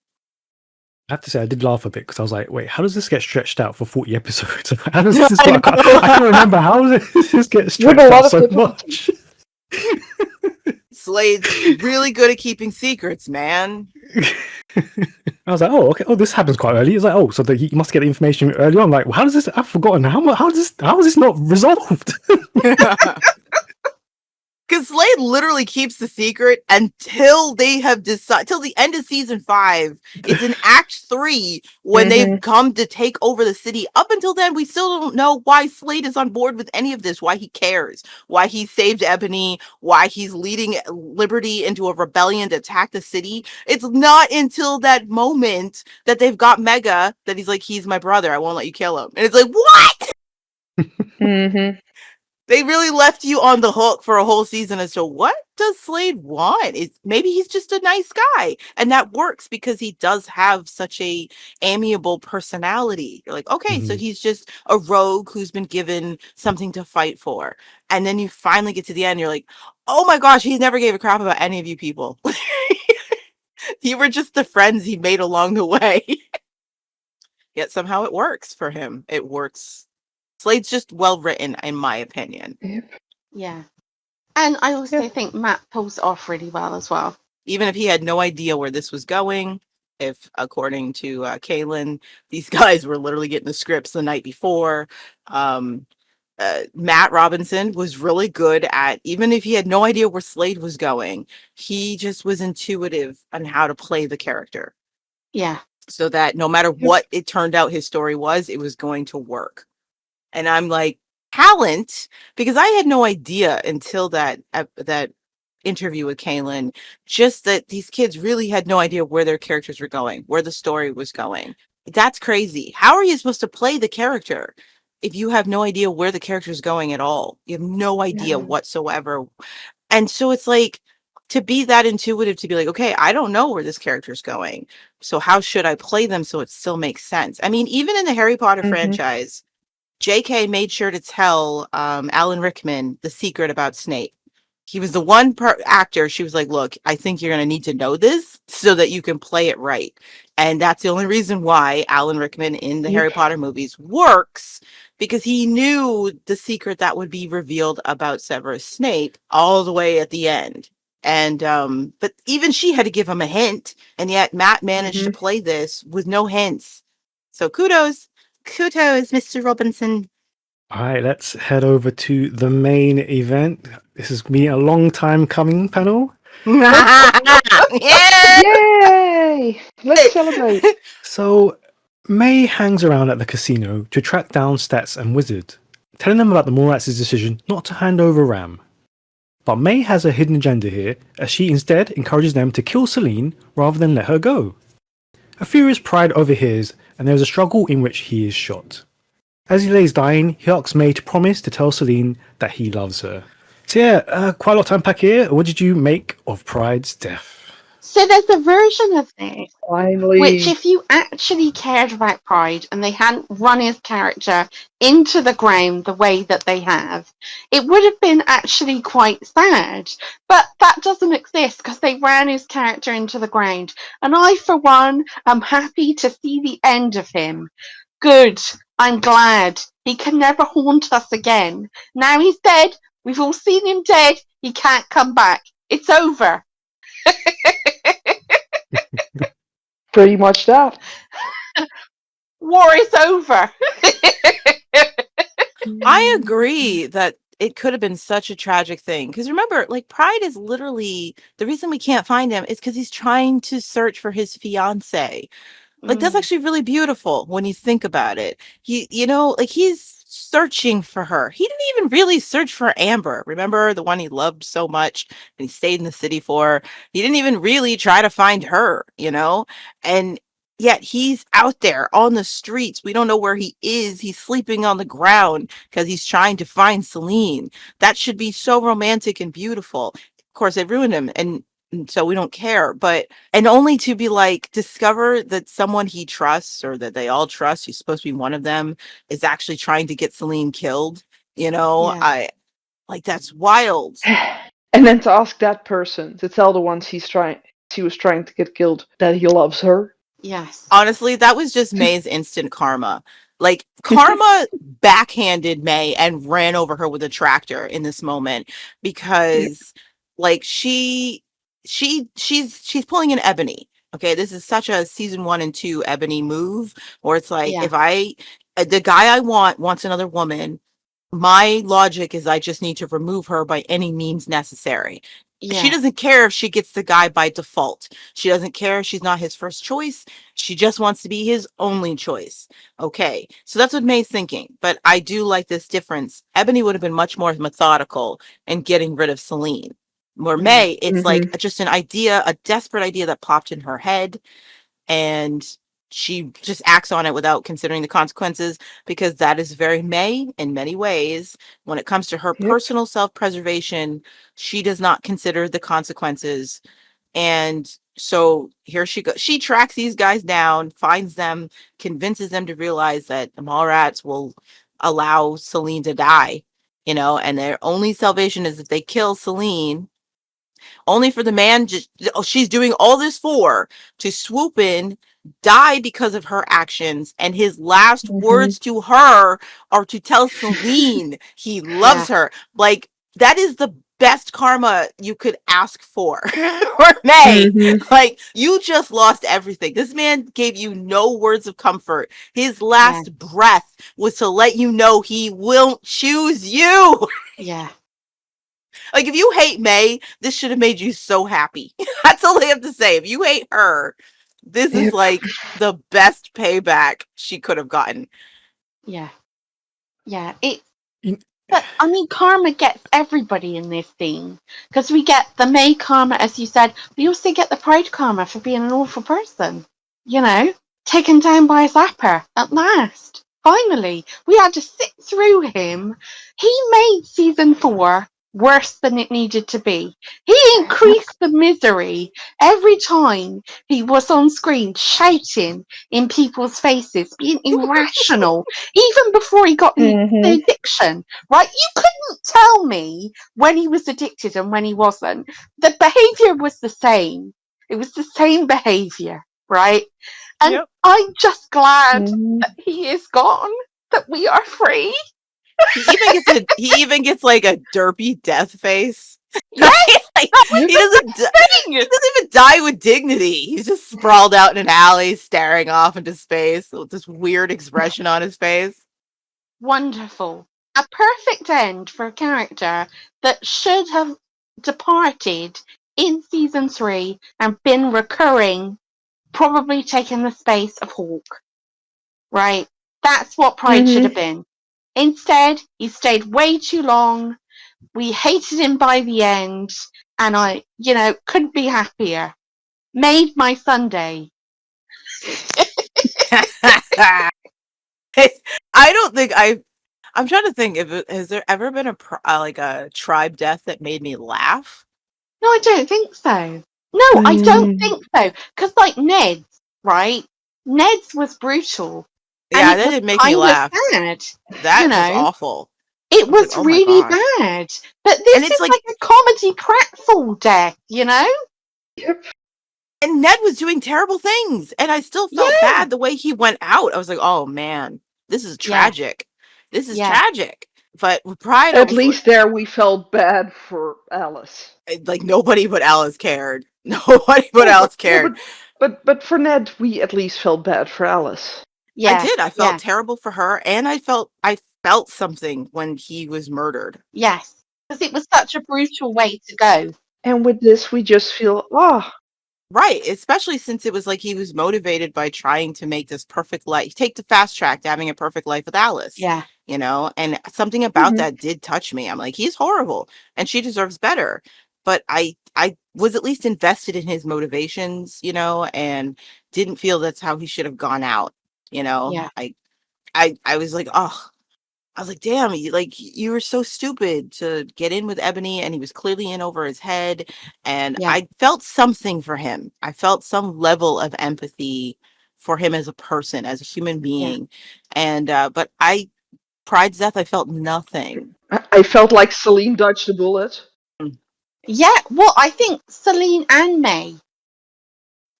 I have to say, I did laugh a bit because I was like, wait, how does this get stretched out for 40 episodes? How does this I can't remember. How does this get stretched out so much? Slade's really good at keeping secrets, man. I was like, oh, okay. Oh, this happens quite early. It's like, oh, so he must get the information early on. Like, well, how does this? I've forgotten. How is this not resolved? Because Slade literally keeps the secret until they have decided, till the end of season 5. It's in Act 3 when they've come to take over the city. Up until then, we still don't know why Slade is on board with any of this, why he cares, why he saved Ebony, why he's leading Liberty into a rebellion to attack the city. It's not until that moment that they've got Mega that he's like, he's my brother. I won't let you kill him. And it's like, what? They really left you on the hook for a whole season as to what does Slade want? Maybe he's just a nice guy, and that works because he does have such a amiable personality. You're like, okay, so he's just a rogue who's been given something to fight for, and then you finally get to the end. You're like, oh my gosh, he never gave a crap about any of you people. You were just the friends he made along the way. Yet somehow it works for him. It works. Slade's just well written, in my opinion. Yeah. And I also think Matt pulls it off really well as well. Even if he had no idea where this was going, if, according to Kaylin, these guys were literally getting the scripts the night before, Matt Robinson was really good at, even if he had no idea where Slade was going, he just was intuitive on how to play the character. Yeah. So that no matter what it turned out his story was, it was going to work. And I'm like, talent, because I had no idea until that interview with Kaylin, just that these kids really had no idea where their characters were going, where the story was going. That's crazy. How are you supposed to play the character if you have no idea where the character is going at all? You have no idea whatsoever. And so it's like, to be that intuitive, to be like, okay, I don't know where this character is going, so how should I play them so it still makes sense? I mean, even in the Harry Potter franchise, JK made sure to tell Alan Rickman the secret about Snape. He was the one actor, she was like, look, I think you're going to need to know this so that you can play it right. And that's the only reason why Alan Rickman in the Harry Potter movies works, because he knew the secret that would be revealed about Severus Snape all the way at the end. And but even she had to give him a hint, and yet Matt managed to play this with no hints. So kudos, Mr. Robinson. All right, let's head over to the main event. This has been a long time coming, panel. Yay! Let's celebrate. So, May hangs around at the casino to track down Stats and Wizard, telling them about the Morats' decision not to hand over Ram. But May has a hidden agenda here, as she instead encourages them to kill Celine rather than let her go. A furious Pride overhears, and there is a struggle in which he is shot. As he lays dying, he asks May to promise to tell Celine that he loves her. So yeah, quite a lot to unpack here. What did you make of Pride's death? So there's a version of this, Finally. which if you actually cared about Pride and they hadn't run his character into the ground the way that they have, it would have been actually quite sad. But that doesn't exist because they ran his character into the ground. And I, for one, am happy to see the end of him. Good. I'm glad. He can never haunt us again. Now he's dead. We've all seen him dead. He can't come back. It's over. Pretty much that. War is over. I agree that it could have been such a tragic thing. Because remember, like, Pride is literally, the reason we can't find him is because he's trying to search for his fiance. Like, that's actually really beautiful when you think about it. He, you know, like, he's searching for her. He didn't even really search for Amber. Remember the one he loved so much and he stayed in the city for? He didn't even really try to find her, you know? And yet he's out there on the streets. We don't know where he is. He's sleeping on the ground because he's trying to find Celine. That should be so romantic and beautiful. Of course, they ruined him. And so we don't care, but and only to be like discover that someone he trusts or that they all trust, who's supposed to be one of them, is actually trying to get Celine killed. You know, Yeah. I like that's wild. And then to ask that person to tell the ones she was trying to get killed that he loves her. Yes. Honestly, that was just May's instant karma. Like karma backhanded May and ran over her with a tractor in this moment because like she's pulling an Ebony. Okay, this is such a season 1 and 2 Ebony move where it's like Yeah. if the guy I wants another woman, my logic is I just need to remove her by any means necessary. She Yeah. doesn't care if she gets the guy by default. She doesn't care if she's not his first choice. She just wants to be his only choice. Okay. So that's what May's thinking. But I do like this difference. Ebony would have been much more methodical in getting rid of Celine. Where Yeah. May, it's Mhm. like just an idea, a desperate idea that popped in her head. And she just acts on it without considering the consequences because that is very May in many ways. When it comes to her Yep. personal self-preservation, she does not consider the consequences. And so here she goes. She tracks these guys down, finds them, convinces them to realize that the Mallrats will allow Celine to die, you know, and their only salvation is if they kill Celine, only for the man she's doing all this for to swoop in, die because of her actions, and his last words to her are to tell Celine he loves her. Like that is the best karma you could ask for for May. Like you just lost everything. This man gave you no words of comfort. His last breath was to let you know he won't choose you. Yeah. Like if you hate May, this should have made you so happy. That's all I have to say. If you hate her, this is Yep. like the best payback she could have gotten. Yeah. Yeah. You- But I mean, karma gets everybody in this thing because we get the May karma, as you said. We also get the Pride karma for being an awful person. You know, taken down by a zapper at last. Finally, we had to sit through him. He made season 4 worse than it needed to be. He increased the misery every time he was on screen, shouting in people's faces, being irrational, even before he got the addiction. Right? You couldn't tell me when he was addicted and when he wasn't. The behavior was the same. It was the same behavior, right? And Yep. I'm just glad that he is gone, that we are free. He even gets like a derpy death face. Yes, Like, that was he doesn't thing. he doesn't even die with dignity. He's just sprawled out in an alley, staring off into space with this weird expression on his face. Wonderful. A perfect end for a character that should have departed in season 3 and been recurring, probably taking the space of Hawk. Right? That's what Pride should have been. Instead, he stayed way too long. We hated him by the end, and I, couldn't be happier. Made my Sunday. I don't think I'm trying to think if has there ever been like a tribe death that made me laugh? No, I don't think so. No, I don't think so. Because, like, Ned's, right? Ned's was brutal. Yeah, And that it was didn't make me kind of laugh. sad. That was awful. It I was like, oh my really gosh. bad. But this And it's is like a comedy pratfall death, Yep. And Ned was doing terrible things, and I still felt bad the way he went out. I was like, "Oh man, this is tragic. This is tragic." But with Pride, At least there we felt bad for Alice. like nobody but Alice cared. Nobody but Alice cared. But for Ned, we at least felt bad for Alice. I did. I felt terrible for her, and I felt something when he was murdered. Yes, because it was such a brutal way to go. And with this, we just feel, Right, especially since it was like he was motivated by trying to make this perfect life, take the fast track to having a perfect life with Alice, Yeah. and something about that did touch me. I'm like, he's horrible and she deserves better. But I was at least invested in his motivations, and didn't feel that's how he should have gone out, you know. Yeah. I was like, oh, I was like, damn, you were so stupid to get in with Ebony, and he was clearly in over his head. And Yeah. I felt something for him. I felt some level of empathy for him as a person, as a human Yeah. being. And but Pride's death, I felt nothing. I felt like Celine dodged a bullet. Yeah. Well, I think Celine and May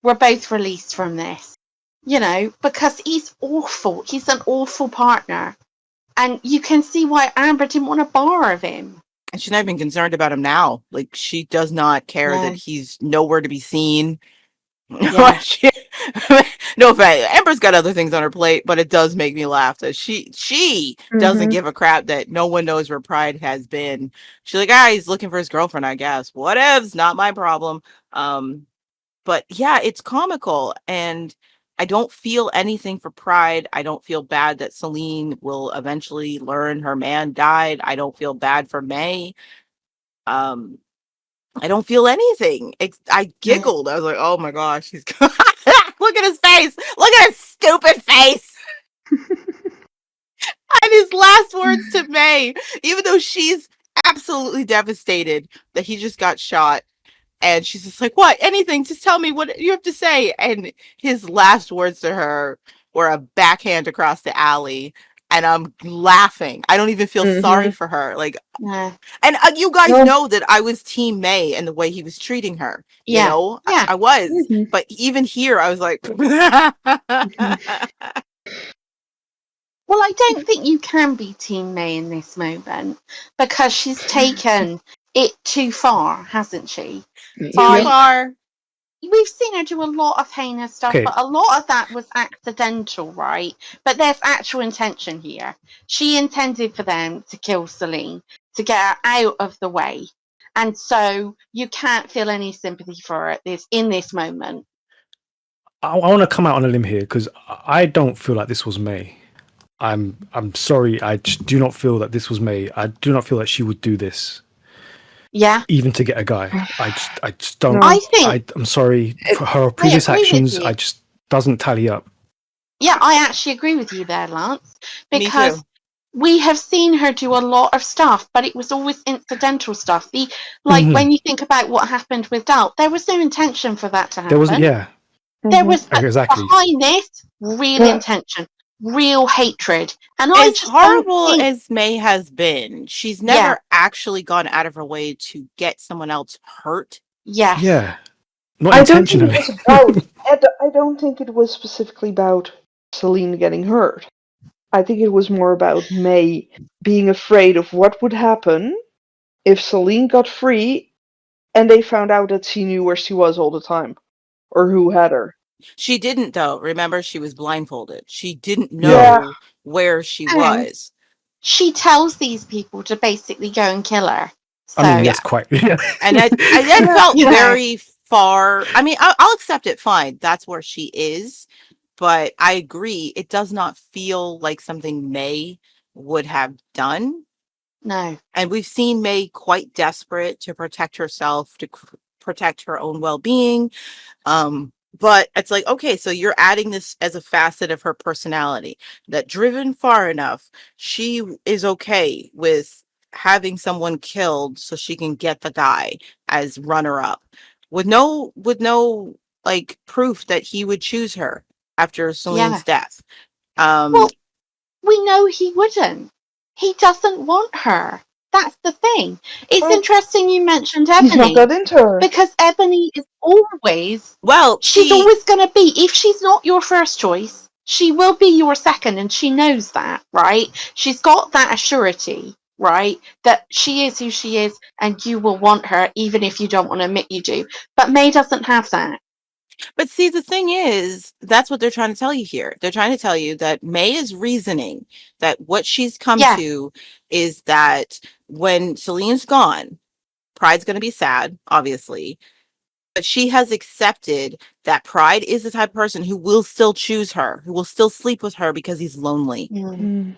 were both released from this, because he's awful. He's an awful partner. And you can see why Amber didn't want a bar of him. And she's not even concerned about him now. Like, she does not care that No. he's nowhere to be seen. Yeah. No offense. Amber's got other things on her plate, but it does make me laugh that she doesn't give a crap that no one knows where Pride has been. She's like, he's looking for his girlfriend, I guess. Whatevs, not my problem. But yeah, it's comical, and I don't feel anything for Pride. I don't feel bad that Celine will eventually learn her man died. I don't feel bad for May. Um, I don't feel anything. I giggled. I was like, oh my gosh, he's look at his face. Look at his stupid face. And his last words to May, even though she's absolutely devastated that he just got shot. And she's just like, what? Anything. Just tell me what you have to say. And his last words to her were a backhand across the alley. And I'm laughing. I don't even feel sorry for her. Like, Yeah. and you guys Well- know that I was Team May and the way he was treating her. Yeah. Yeah. I was. Mhm. But even here, I was like, Well, I don't think you can be Team May in this moment because she's taken it too far, hasn't she? too By- far. We've seen her do a lot of heinous stuff, Okay. but a lot of that was accidental, right? But there's actual intention here. She intended for them to kill Celine, to get her out of the way. And so you can't feel any sympathy for her in this moment. I want to come out on a limb here because I don't feel like this was May. I'm sorry. I just do not feel that this was May. I do not feel that she would do this, Yeah. even to get a guy. I just don't. No. I think, I'm sorry for her previous agree with actions. you. I just doesn't tally up. yeah, I actually agree with you there, Lance, Me because too. we have seen her do a lot of stuff, but it was always incidental stuff. Mhm. When you think about what happened with Dal, there was no intention for that to happen. There wasn't. Yeah. There was Exactly. behind this real Yeah. intention, real hatred, and I As just horrible don't think, as May has been, she's never actually gone out of her way to get someone else hurt. yes, Yeah. Not I don't think it intentionally. was about. I don't think it was specifically about Celine getting hurt. I think it was more about May being afraid of what would happen if Celine got free and they found out that she knew where she was all the time or who had her. She didn't, though. Remember, she was blindfolded. She didn't know Yeah. where she And was. she tells these people to basically go and kill her. So, I mean, that's quite. Yeah. And that felt Yeah. very far. I mean, I'll accept it. Fine. That's where she is. But I agree. It does not feel like something May would have done. no, And we've seen May quite desperate to protect herself, to protect her own well-being. But it's like, okay, so you're adding this as a facet of her personality, that driven far enough, she is okay with having someone killed so she can get the guy as runner-up with no like proof that he would choose her after Celine's death. Well, we know he wouldn't. He doesn't want her. That's the thing. It's Well, interesting you mentioned He's not Ebony, that into her. because Ebony is always, well, she's always going to be, if she's not your first choice, she will be your second, and she knows that, right? She's got that assurity, right? That she is who she is, and you will want her, even if you don't want to admit you do. But May doesn't have that. But see, the thing is, that's what they're trying to tell you here. They're trying to tell you that May is reasoning that what she's come Yeah. to is that when Celine's gone, Pride's going to be sad, obviously. But she has accepted that Pride is the type of person who will still choose her, who will still sleep with her because he's lonely. Mm.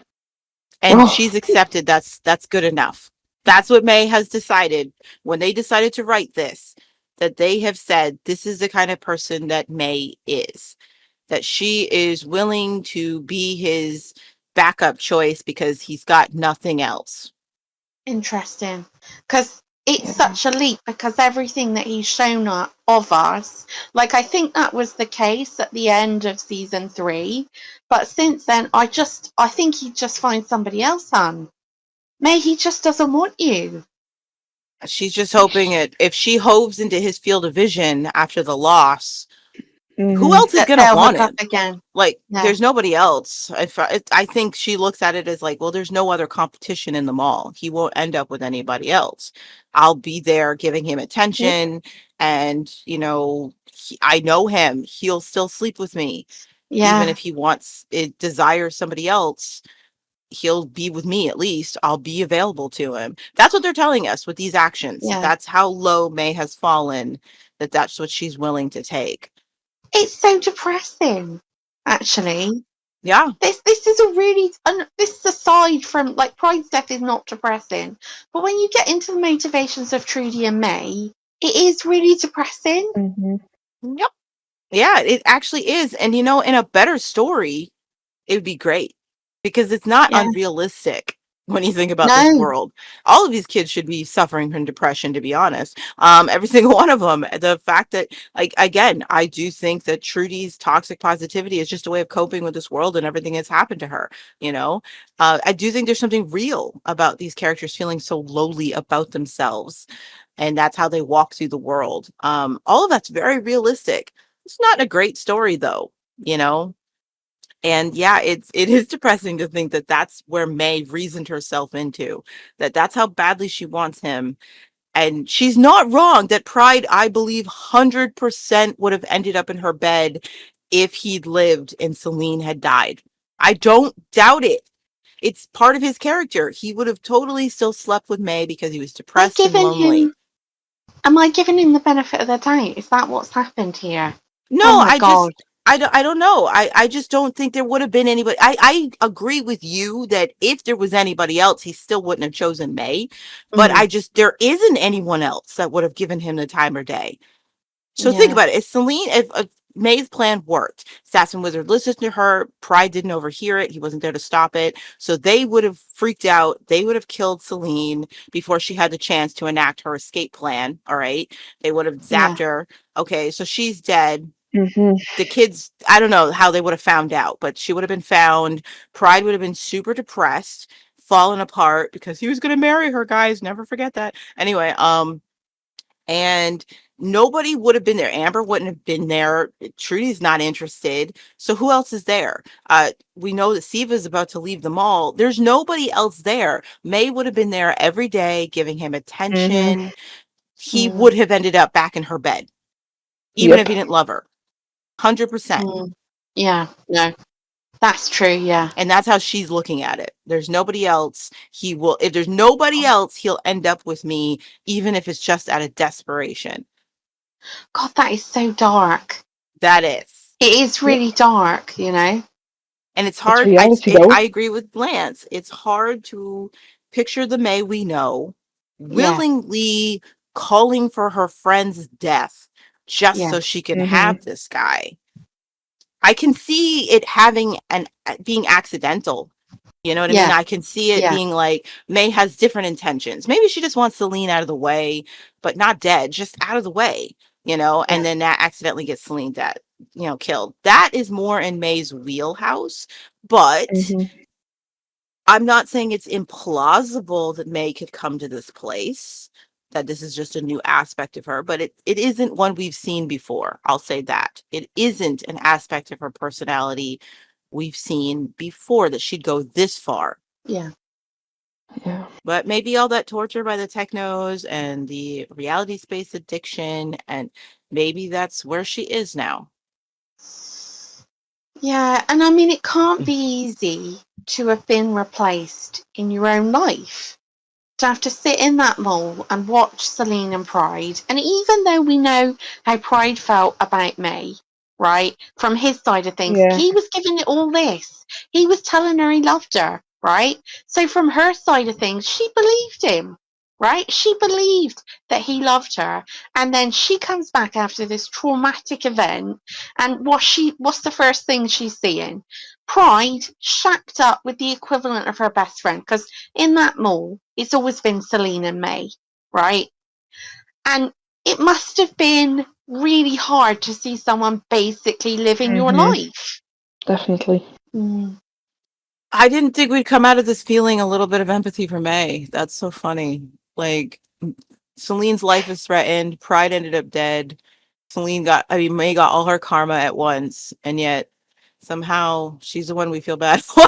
And Oh. she's accepted that's good enough. That's what May has decided when they decided to write this, that they have said this is the kind of person that May is, that she is willing to be his backup choice because he's got nothing else. Interesting, because it's Yeah. such a leap, because everything that he's shown of us, like, I think that was the case at the end of season 3, but since then I think he just finds somebody else on. May, he just doesn't want you. She's just hoping it, if she hoves into his field of vision after the loss, who else is That going to they'll want look up him? again. Like, Yeah. there's nobody else. I think she looks at it as like, well, there's no other competition in the mall. He won't end up with anybody else. I'll be there giving him attention. And, I know him. He'll still sleep with me. Even Yeah. if he desires somebody else, he'll be with me at least. I'll be available to him. That's what they're telling us with these actions. Yeah. That's how low May has fallen, that's what she's willing to take. It's so depressing, actually. Yeah. This is a really, this is aside from, like, Pride's death is not depressing, but when you get into the motivations of Trudy and May, it is really depressing. Yep. Yeah, it actually is. And in a better story, it would be great because it's not Yeah. unrealistic when you think about this No. world. All of these kids should be suffering from depression, to be honest. Every single one of them. The fact that, like, again, I do think that Trudy's toxic positivity is just a way of coping with this world and everything that's happened to her. I do think there's something real about these characters feeling so lowly about themselves, and that's how they walk through the world. All of that's very realistic. It's not a great story, though, and yeah, it is depressing to think that that's where May reasoned herself into, that's how badly she wants him. And she's not wrong that Pride, I believe, 100% would have ended up in her bed if he'd lived and Celine had died. I don't doubt it. It's part of his character. He would have totally still slept with May because he was depressed and lonely. Am I giving him the benefit of the doubt? Is that what's happened here? No, Oh my God. I don't know. I just don't think there would have been anybody. I agree with you that if there was anybody else, he still wouldn't have chosen May. But there isn't anyone else that would have given him the time or day. So think about it. If May's plan worked, Assassin Wizard listened to her, Pride didn't overhear it, he wasn't there to stop it. So they would have freaked out. They would have killed Celine before she had the chance to enact her escape plan. All right. They would have zapped her. Okay, so she's dead. The kids, I don't know how they would have found out, but she would have been found. Pride would have been super depressed, fallen apart because he was going to marry her, guys. Never forget that. Anyway, and nobody would have been there. Amber wouldn't have been there. Trudy's not interested. So who else is there? We know that Siva's about to leave the mall. There's nobody else there. May would have been there every day, giving him attention. He would have ended up back in her bed, even if he didn't love her. 100%. Yeah, no, that's true. Yeah. And that's how she's looking at it. There's nobody else. If there's nobody else, he'll end up with me, even if it's just out of desperation. God, that is so dark. That is. It is really dark, And it's hard. I agree with Lance. It's hard to picture the May we know willingly calling for her friend's death just so she can have this guy. I can see it being accidental. You know what I mean? I can see it being like May has different intentions. Maybe she just wants Celine out of the way, but not dead, just out of the way, and then that accidentally gets Celine dead, killed. That is more in May's wheelhouse, but I'm not saying it's implausible that May could come to this place, that this is just a new aspect of her, but it isn't one we've seen before. I'll say that. It isn't an aspect of her personality we've seen before that she'd go this far. Yeah. But maybe all that torture by the technos and the reality space addiction, and maybe that's where she is now. Yeah, and I mean, it can't be easy to have been replaced in your own life. to have to sit in that mall and watch Celine and Pride. And even though we know how Pride felt about May, right, from his side of things, Yeah. he was giving it all this. He was telling her he loved her, right? So from her side of things, she believed him, right? She believed that he loved her. And then she comes back after this traumatic event, and what's the first thing she's seeing? Pride shacked up with the equivalent of her best friend, because in that mall, it's always been Celine and May, right? And it must have been really hard to see someone basically living your Mhm. life. Definitely. Mm. I didn't think we'd come out of this feeling a little bit of empathy for May. That's so funny. Like, Celine's life is threatened. Pride ended up dead. May got all her karma at once, and yet somehow she's the one we feel bad for.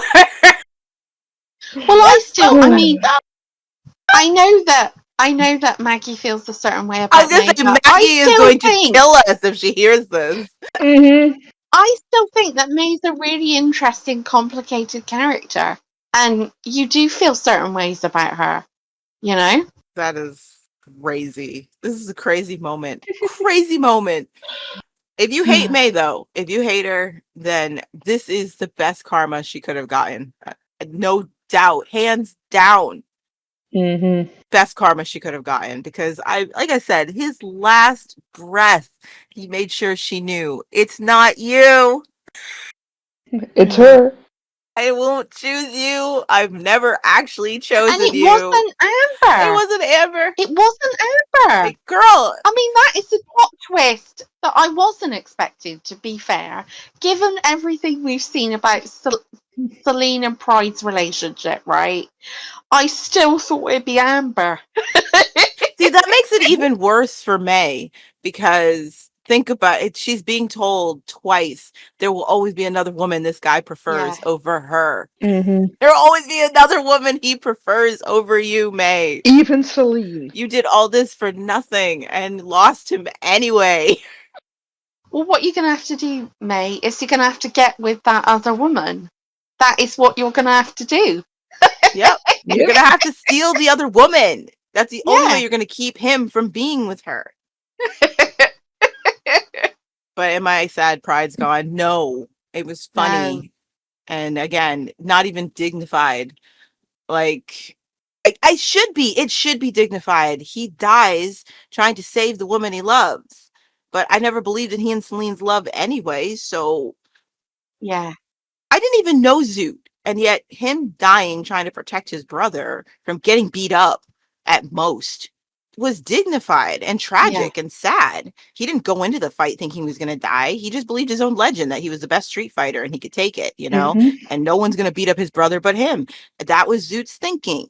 Well, That's so. I know that Maggie feels a certain way I was about gonna May, say but Maggie is going to kill us if she hears this. Mhm. I still think that May's a really interesting, complicated character, and you do feel certain ways about her, you know? That is crazy. This is a crazy moment. Crazy moment. If you hate May, though, if you hate her, then this is the best karma she could have gotten. No doubt, hands down, Mhm. best karma she could have gotten. Because like I said, his last breath, he made sure she knew it's not you. It's her. I won't choose you. I've never actually And chosen it you. wasn't Amber. It wasn't Amber. It wasn't Amber. Like, girl, I mean, that is a plot twist that I wasn't expecting, to be fair, given everything we've seen about Celine and Pride's relationship, right? I still thought it'd be Amber. see, that makes it even worse for May because think about it. She's being told twice there will always be another woman this guy prefers Yeah. over her. Mhm. There will always be another woman he prefers over you, May. Even Celine. You did all this for nothing and lost him anyway. Well, what you're going to have to do, May, is you're going to have to get with that other woman. That is what you're going to have to do. Yep. You're Yep. going to have to steal the other woman. That's the only way Yeah. you're going to keep him from being with her. But am I sad Pride's gone? No. It was No. funny. And again, not even dignified. Like, it should be dignified. He dies trying to save the woman he loves. But I never believed in he and Celine's love anyway, so Yeah. I didn't even know Zoot. And yet him dying trying to protect his brother from getting beat up at most was dignified and Yeah. tragic and sad. He didn't go into the fight thinking he was going to die. He just believed his own legend that he was the best street fighter and he could take it, you know, Mhm. and no one's going to beat up his brother but him. That was Zoot's thinking.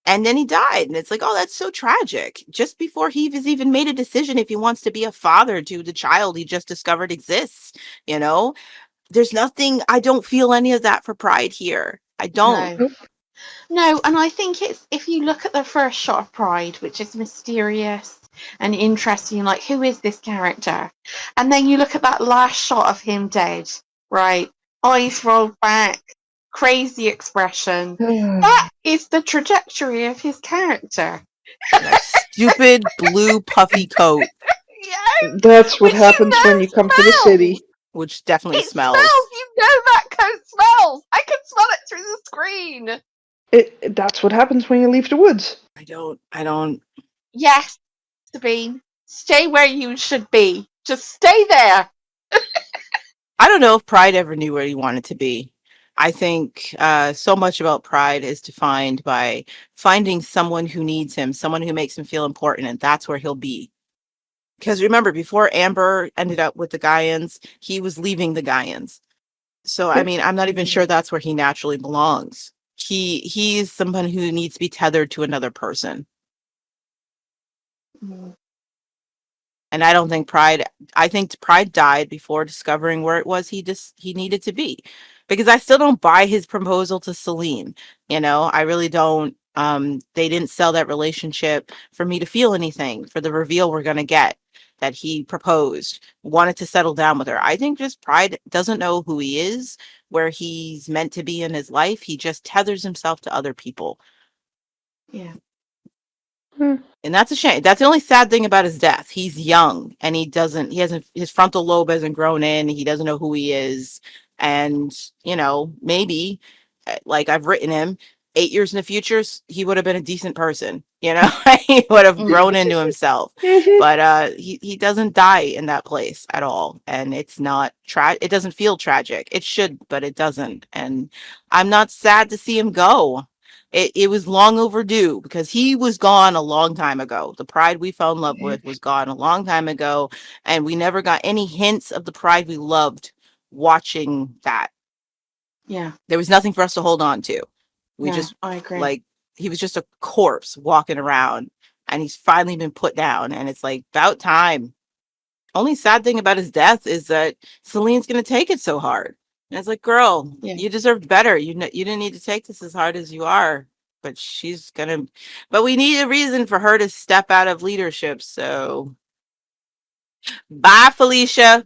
And then he died. And it's like, oh, that's so tragic. Just before he has even made a decision if he wants to be a father to the child he just discovered exists, you know? There's nothing, I don't feel any of that for Pride here. I don't. No. No, and I think it's, if you look at the first shot of Pride, which is mysterious and interesting, like, who is this character? And then you look at that last shot of him dead, right? Eyes rolled back, crazy expression. That is the trajectory of his character. That stupid blue puffy coat, Yeah, That's what which happens when you come to the smells. city. which definitely It smells. smells. You know that coat smells. I can smell it through the screen. That's what happens when you leave the woods. I don't. Yes, Sabine, stay where you should be. Just stay there. I don't know if Pride ever knew where he wanted to be. I think so much about Pride is defined by finding someone who needs him, someone who makes him feel important, and that's where he'll be. Because remember, before Amber ended up with the Gaians, he was leaving the Gaians. So I mean, I'm not even sure that's where he naturally belongs. He's someone who needs to be tethered to another person. And I don't think I think Pride died before discovering where it was he needed to be. Because I still don't buy his proposal to Celine. You know, I really don't. They didn't sell that relationship for me to feel anything for the reveal we're gonna get that he proposed, wanted to settle down with her. I think just Pride doesn't know who he is, where he's meant to be in his life. He just tethers himself to other people. Yeah. And that's a shame. That's the only sad thing about his death. He's young and his frontal lobe hasn't grown in. He doesn't know who he is. And, maybe like I've written him 8 years in the future, he would have been a decent person, he would have grown into himself. But he doesn't die in that place at all. And it's not it doesn't feel tragic. It should, but it doesn't. And I'm not sad to see him go. It was long overdue because he was gone a long time ago. The Pride we fell in love with was gone a long time ago, and we never got any hints of the Pride we loved watching that. Yeah. There was nothing for us to hold on to. I agree. He was just a corpse walking around, and he's finally been put down, and it's like about time. Only sad thing about his death is that Celine's going to take it so hard. And it's like, girl, you deserved better. You didn't need to take this as hard as you are. But but we need a reason for her to step out of leadership. So bye, Felicia.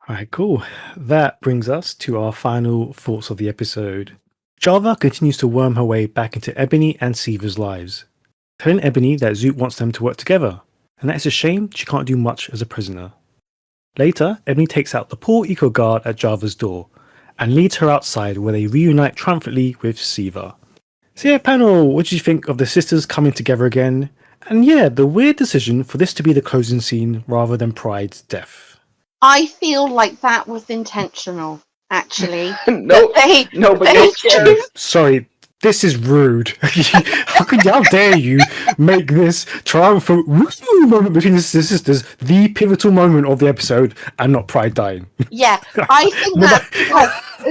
Alright, cool. That brings us to our final thoughts of the episode. Java continues to worm her way back into Ebony and Seaver's lives, telling Ebony that Zoot wants them to work together, and that it's a shame she can't do much as a prisoner. Later, Ebony takes out the poor eco guard at Java's door and leads her outside where they reunite triumphantly with Seaver. So yeah, panel, what did you think of the sisters coming together again? And yeah, the weird decision for this to be the closing scene rather than Pride's death. I feel like that was intentional, actually. No, Sorry, this is rude. How dare you make this triumphant moment between the sisters the pivotal moment of the episode and not Pride dying? Yeah, I think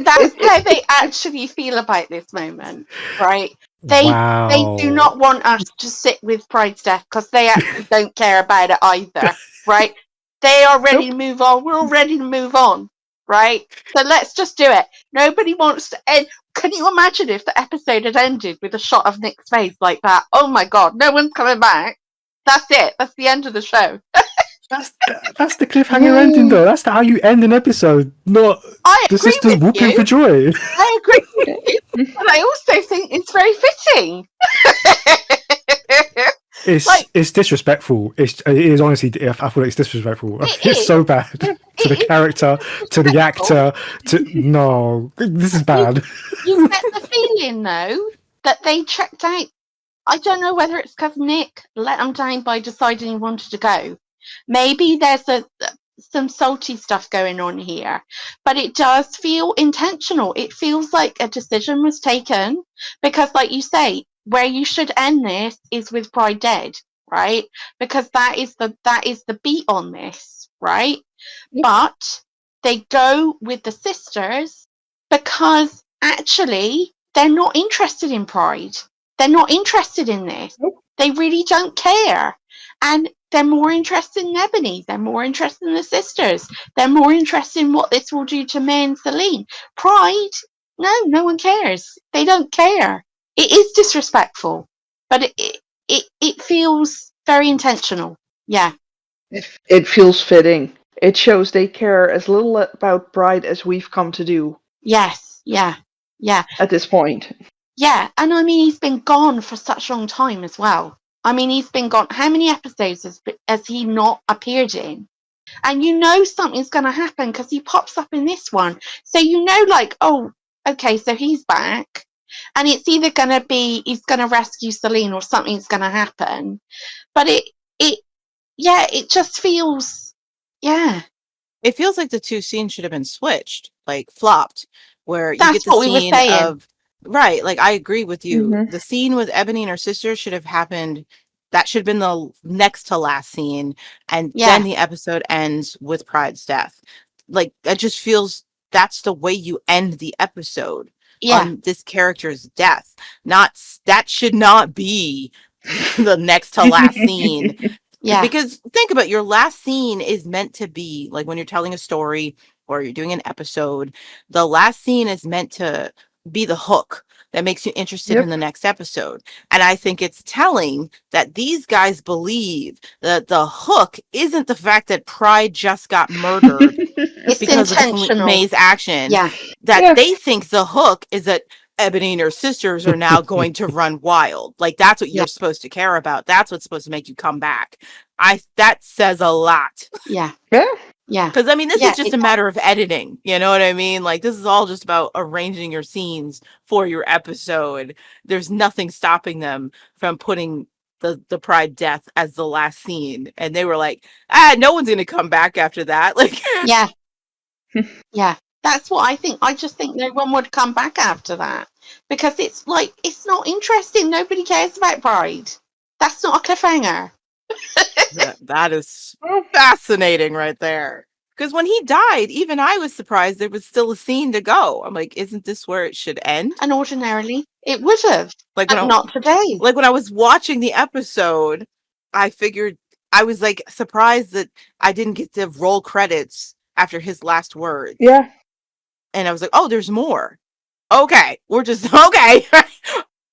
that's how they actually feel about this moment, right? They do not want us to sit with Pride's death because they actually don't care about it either, right? They are ready to move on. We're all ready to move on, right? So let's just do it. Nobody wants to end. Can you imagine if the episode had ended with a shot of Nick's face like that? Oh my god, no one's coming back. That's it. That's the end of the show. That's the cliffhanger ending, though. That's how you end an episode, not the sisters whooping for joy. I agree with you, but I also think it's very fitting. It's disrespectful. It is honestly. I feel like it's disrespectful. It's so bad to the character, to the actor. No, this is bad. You get the feeling though that they checked out. I don't know whether it's because Nick let them down by deciding he wanted to go. Maybe there's some salty stuff going on here, but it does feel intentional. It feels like a decision was taken because, like you say, where you should end this is with Pride dead, right? Because that is the beat on this, right? But they go with the sisters because actually they're not interested in Pride. They're not interested in this. They really don't care. And they're more interested in Ebony. They're more interested in the sisters. They're more interested in what this will do to May and Celine. Pride, no one cares. They don't care. It is disrespectful, but it feels very intentional. Yeah. It feels fitting. It shows they care as little about Pride as we've come to do. Yes, yeah. At this point. Yeah, and I mean, he's been gone for such a long time as well. I mean, he's been gone. How many episodes has he not appeared in? And you know something's going to happen because he pops up in this one. So you know, like, oh, okay, so he's back. And it's either going to be he's going to rescue Celine or something's going to happen. But it just feels, yeah. It feels like the two scenes should have been switched, like flopped, where you get the what we were scene saying. of right. Like I agree with you. Mhm. The scene with Ebony and her sister should have happened. That should have been the next to last scene, and then the episode ends with Pride's death. Like it just feels that's the way you end the episode on this character's death. That should not be the next to last scene. Yeah. Because think about it, your last scene is meant to be like when you're telling a story or you're doing an episode, the last scene is meant to be the hook that makes you interested in the next episode. And I think it's telling that these guys believe that the hook isn't the fact that Pride just got murdered It's because intentional. of May's action. Yeah. That they think the hook is that Ebony and her sisters are now going to run wild. Like, that's what Yeah. you're supposed to care about. That's what's supposed to make you come back. That says a lot. Yeah. Yeah. Yeah. Because, I mean, this Yeah, is just a matter of editing. You know what I mean? Like, this is all just about arranging your scenes for your episode. There's nothing stopping them from putting the Pride death as the last scene. And they were like, no one's going to come back after that. Like, Yeah. Yeah. That's what I think. I just think no one would come back after that. Because it's like, it's not interesting. Nobody cares about Pride. That's not a cliffhanger. that is fascinating right there. Because when he died, even I was surprised there was still a scene to go. I'm like, isn't this where it should end? And ordinarily, it would have. Like, But not today. Like, when I was watching the episode, I figured, I was like surprised that I didn't get to roll credits after his last words. Yeah. And I was like, oh, there's more. Okay, we're just okay.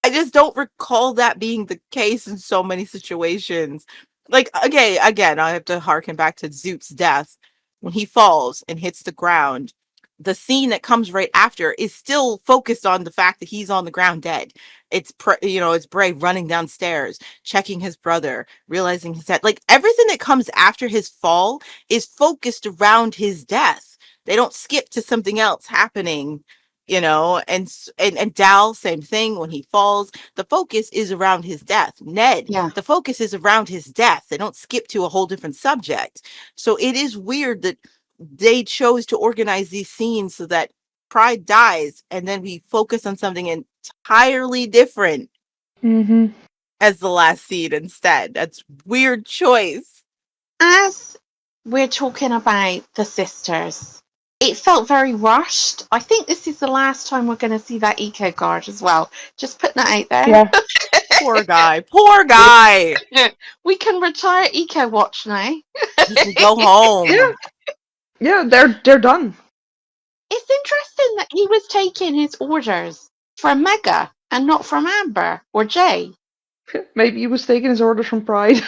I just don't recall that being the case in so many situations. Like, again, I have to harken back to Zoot's death. When he falls and hits the ground, the scene that comes right after is still focused on the fact that he's on the ground dead. It's it's Bray running downstairs, checking his brother, realizing he's dead. Like, everything that comes after his fall is focused around his death. They don't skip to something else happening, and Dal, same thing. When he falls, the focus is around his death. Ned, Yeah. the focus is around his death. They don't skip to a whole different subject. So it is weird that they chose to organize these scenes so that Pride dies and then we focus on something entirely different Mm-hmm. as the last scene instead. That's weird choice. As we're talking about the sisters, it felt very rushed. I think this is the last time we're going to see that eco guard as well. Just putting that out there. Yeah. Poor guy. Poor guy. We can retire Eco Watch now. He can go home. Yeah. Yeah, they're done. It's interesting that he was taking his orders from Mega and not from Amber or Jay. Maybe he was taking his orders from Pride.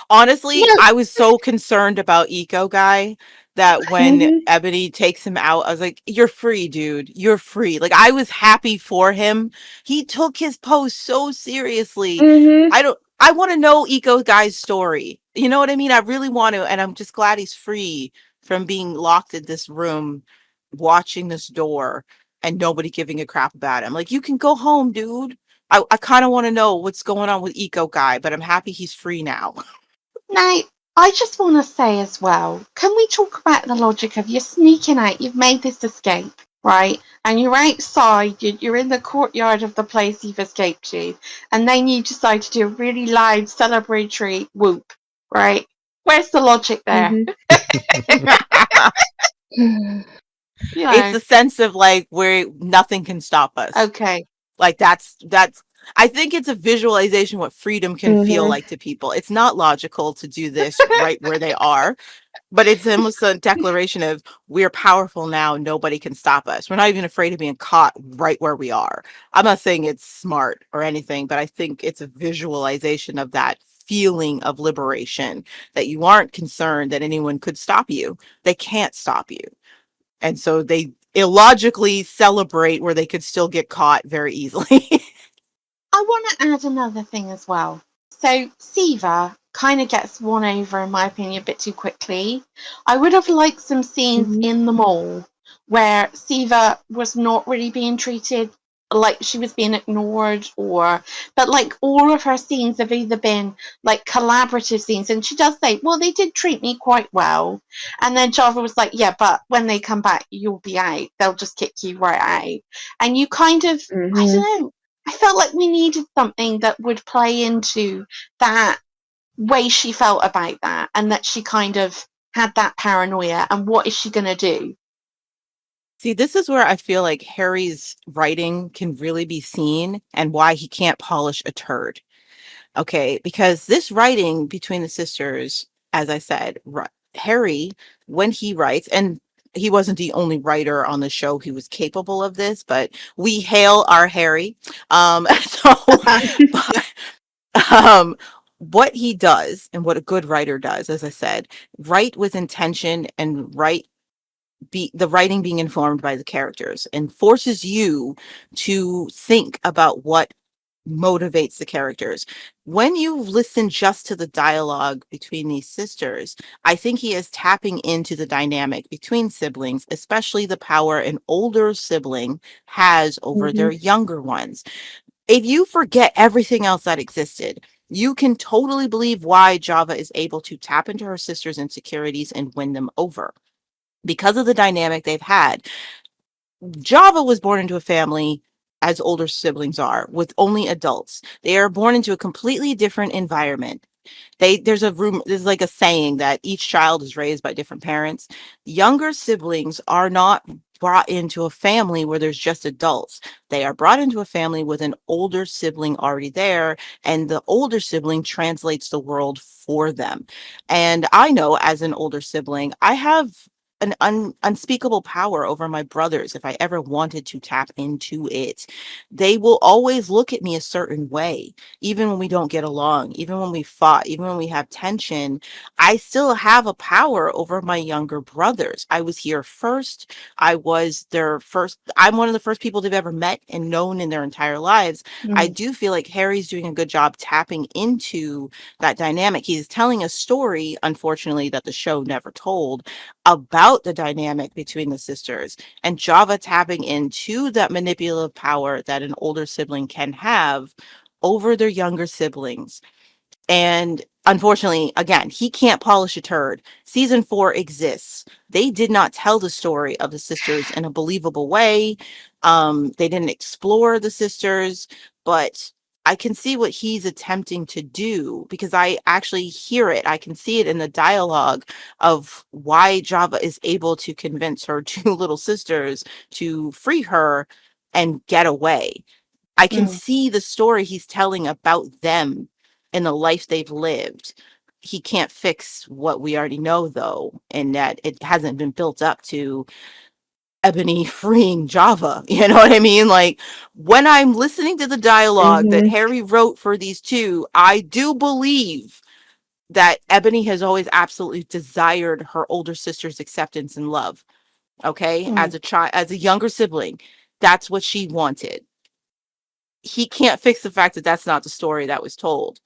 Honestly, Yeah. I was so concerned about Eco Guy that when Mhm. Ebony takes him out, I was like, you're free, dude. You're free. Like, I was happy for him. He took his post so seriously. Mhm. I want to know Eco Guy's story. You know what I mean? I really want to. And I'm just glad he's free from being locked in this room, watching this door, and nobody giving a crap about him. Like, you can go home, dude. I kind of want to know what's going on with Eco Guy, but I'm happy he's free now. Now, I just want to say as well, can we talk about the logic of you're sneaking out, you've made this escape, right? And you're outside, you're in the courtyard of the place you've escaped to, and then you decide to do a really loud celebratory whoop, right? Where's the logic there? Mhm. You know, It's the sense of like where nothing can stop us. okay. Like that's I think it's a visualization what freedom can feel Mhm. like to people. It's not logical to do this right where they are, but it's almost a declaration of we're powerful now, nobody can stop us. We're not even afraid of being caught right where we are. I'm not saying it's smart or anything, but I think it's a visualization of that feeling of liberation, that you aren't concerned that anyone could stop you. They can't stop you. And so they illogically celebrate where they could still get caught very easily. I want to add another thing as well. So Siva kind of gets won over, in my opinion, a bit too quickly. I would have liked some scenes Mhm. in the mall where Siva was not really being treated like she was being ignored, but like all of her scenes have either been like collaborative scenes, and she does say, well, they did treat me quite well. And then Java was like, yeah, but when they come back, you'll be out. They'll just kick you right out. And you kind of, I Mhm. don't know, I felt like we needed something that would play into that way she felt about that, and that she kind of had that paranoia. And what is she going to do? See, this is where I feel like Harry's writing can really be seen and why he can't polish a turd. Okay, because this writing between the sisters, as I said, Harry, when he writes, and he wasn't the only writer on the show who was capable of this, but we hail our Harry. So, but, what he does and what a good writer does, as I said, write with intention and write the writing being informed by the characters and forces you to think about what motivates the characters. When you listen just to the dialogue between these sisters, I think he is tapping into the dynamic between siblings, especially the power an older sibling has over Mm-hmm. their younger ones. If you forget everything else that existed, you can totally believe why Java is able to tap into her sister's insecurities and win them over because of the dynamic they've had. Java was born into a family, as older siblings are, with only adults. They are born into a completely different environment. There's like a saying that each child is raised by different parents. Younger siblings are not brought into a family where there's just adults. They are brought into a family with an older sibling already there, and the older sibling translates the world for them. And I know, as an older sibling, I have an unspeakable power over my brothers if I ever wanted to tap into it. They will always look at me a certain way, even when we don't get along, even when we fought, even when we have tension. I still have a power over my younger brothers. I was here first. I'm one of the first people they've ever met and known in their entire lives. I do feel like Harry's doing a good job tapping into that dynamic. He's telling a story, unfortunately, that the show never told, about the dynamic between the sisters, and Java tapping into that manipulative power that an older sibling can have over their younger siblings. And unfortunately, again, he can't polish a turd. Season 4 exists. They did not tell the story of the sisters in a believable way. They didn't explore the sisters, but I can see what he's attempting to do because I actually hear it. I can see it in the dialogue of why Java is able to convince her two little sisters to free her and get away. I can see the story he's telling about them and the life they've lived. He can't fix what we already know, though, and that it hasn't been built up to Ebony freeing Java. You know what I mean? Like, when I'm listening to the dialogue that Mm-hmm. Harry wrote for these two, I do believe that Ebony has always absolutely desired her older sister's acceptance and love. Okay? As a child, as a younger sibling, that's what she wanted. He can't fix the fact that that's not the story that was told.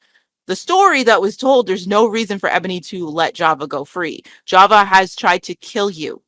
The story that was told, there's no reason for Ebony to let Java go free. Java has tried to kill you.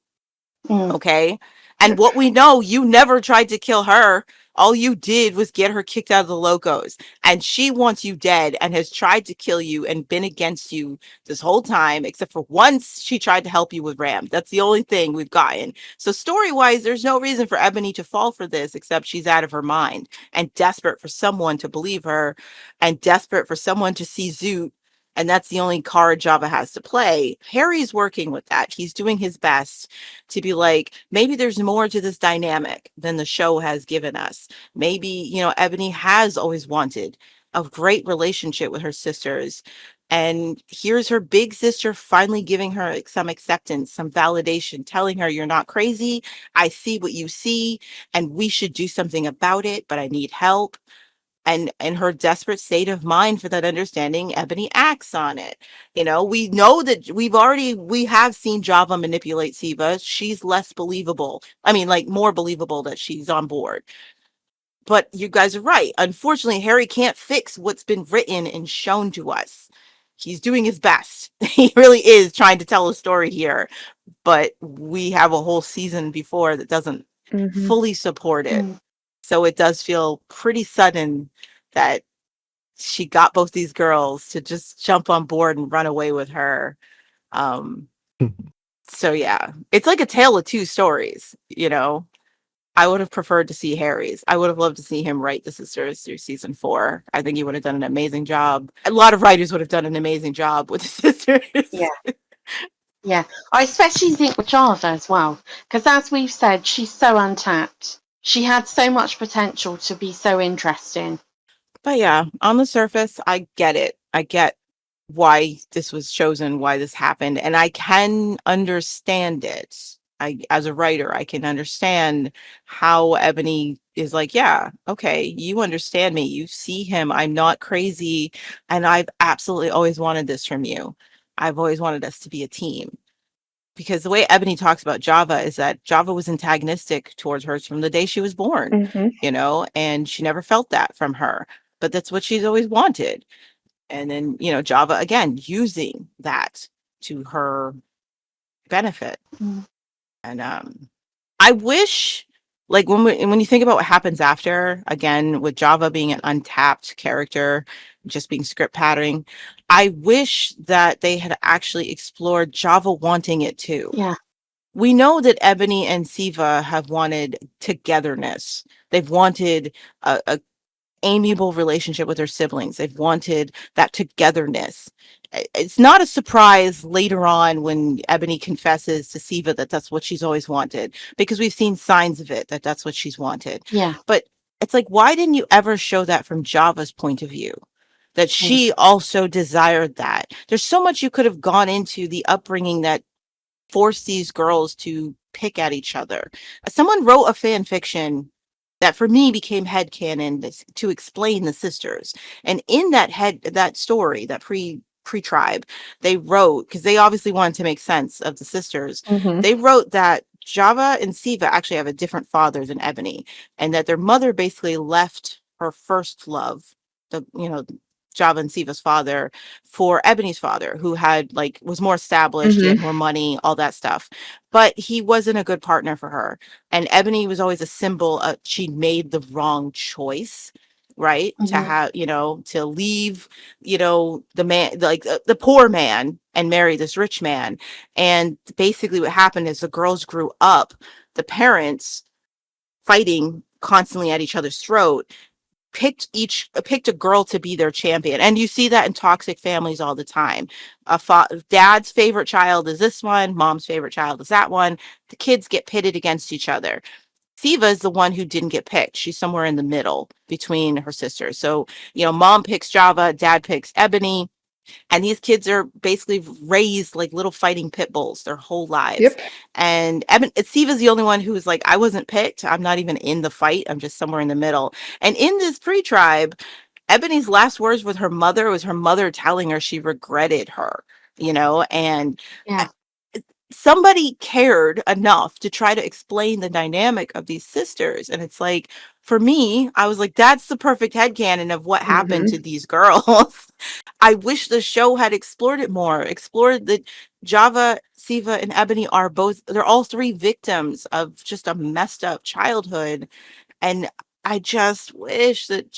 Okay. And what we know, you never tried to kill her. All you did was get her kicked out of the locos. And she wants you dead and has tried to kill you and been against you this whole time, except for once she tried to help you with Ram. That's the only thing we've gotten. So story-wise, there's no reason for Ebony to fall for this, except she's out of her mind and desperate for someone to believe her and desperate for someone to see Zoot. And that's the only card Java has to play. Harry's working with that. He's doing his best to be like, maybe there's more to this dynamic than the show has given us. Maybe, Ebony has always wanted a great relationship with her sisters. And here's her big sister finally giving her some acceptance, some validation, telling her, you're not crazy. I see what you see, and we should do something about it, but I need help. And in her desperate state of mind for that understanding, Ebony acts on it. We know that we have seen Java manipulate Siva. She's less believable. I mean, like, more believable that she's on board. But you guys are right. Unfortunately, Harry can't fix what's been written and shown to us. He's doing his best. He really is trying to tell a story here, but we have a whole season before that doesn't Mm-hmm. fully support it. So it does feel pretty sudden that she got both these girls to just jump on board and run away with her. So yeah, it's like a tale of two stories. I would have preferred to see Harry's. I would have loved to see him write the sisters through season 4. I think he would have done an amazing job. A lot of writers would have done an amazing job with the sisters. Yeah, I especially think with Java as well, because as we've said, she's so untapped. She had so much potential to be so interesting. But yeah, on the surface, I get it. I get why this was chosen, why this happened, and I can understand it. As a writer, I can understand how Ebony is like, yeah, okay, you understand me. You see him. I'm not crazy. And I've absolutely always wanted this from you. I've always wanted us to be a team. because the way Ebony talks about Java is that Java was antagonistic towards her from the day she was born, and she never felt that from her. But that's what she's always wanted. And then, Java, again, using that to her benefit. And I wish, like, when you think about what happens after, again, with Java being an untapped character, just being script patterning, I wish that they had actually explored Java wanting it too. Yeah. We know that Ebony and Siva have wanted togetherness. They've wanted a amiable relationship with her siblings. They've wanted that togetherness. It's not a surprise later on when Ebony confesses to Siva that that's what she's always wanted, because we've seen signs of it, that that's what she's wanted. Yeah. But it's like, why didn't you ever show that from Java's point of view? That she also desired that. There's so much you could have gone into the upbringing that forced these girls to pick at each other. Someone wrote a fan fiction that for me became headcanon to explain the sisters. And in that story, that pre-tribe, they wrote, because they obviously wanted to make sense of the sisters, they wrote that Java and Siva actually have a different father than Ebony, and that their mother basically left her first love, Java and Siva's father, for Ebony's father, who was more established, he had more money, all that stuff. But he wasn't a good partner for her. And Ebony was always a symbol of she made the wrong choice, right? To have, to leave, the man, the poor man, and marry this rich man. And basically what happened is the girls grew up, the parents fighting constantly at each other's throat, picked a girl to be their champion. And you see that in toxic families all the time. Dad's favorite child is this one, mom's favorite child is that one. The kids get pitted against each other. Siva is the one who didn't get picked. She's somewhere in the middle between her sisters. So, mom picks Java, dad picks Ebony. And these kids are basically raised like little fighting pit bulls their whole lives. Yep. And Siva's the only one who's like, I wasn't picked. I'm not even in the fight. I'm just somewhere in the middle. And in this pre-tribe, Ebony's last words with her mother was her mother telling her she regretted her, and somebody cared enough to try to explain the dynamic of these sisters. And it's like, for me, I was like, that's the perfect headcanon of what happened to these girls. I wish the show had explored it more, explored that Java, Siva, and Ebony they're all three victims of just a messed up childhood. And I just wish that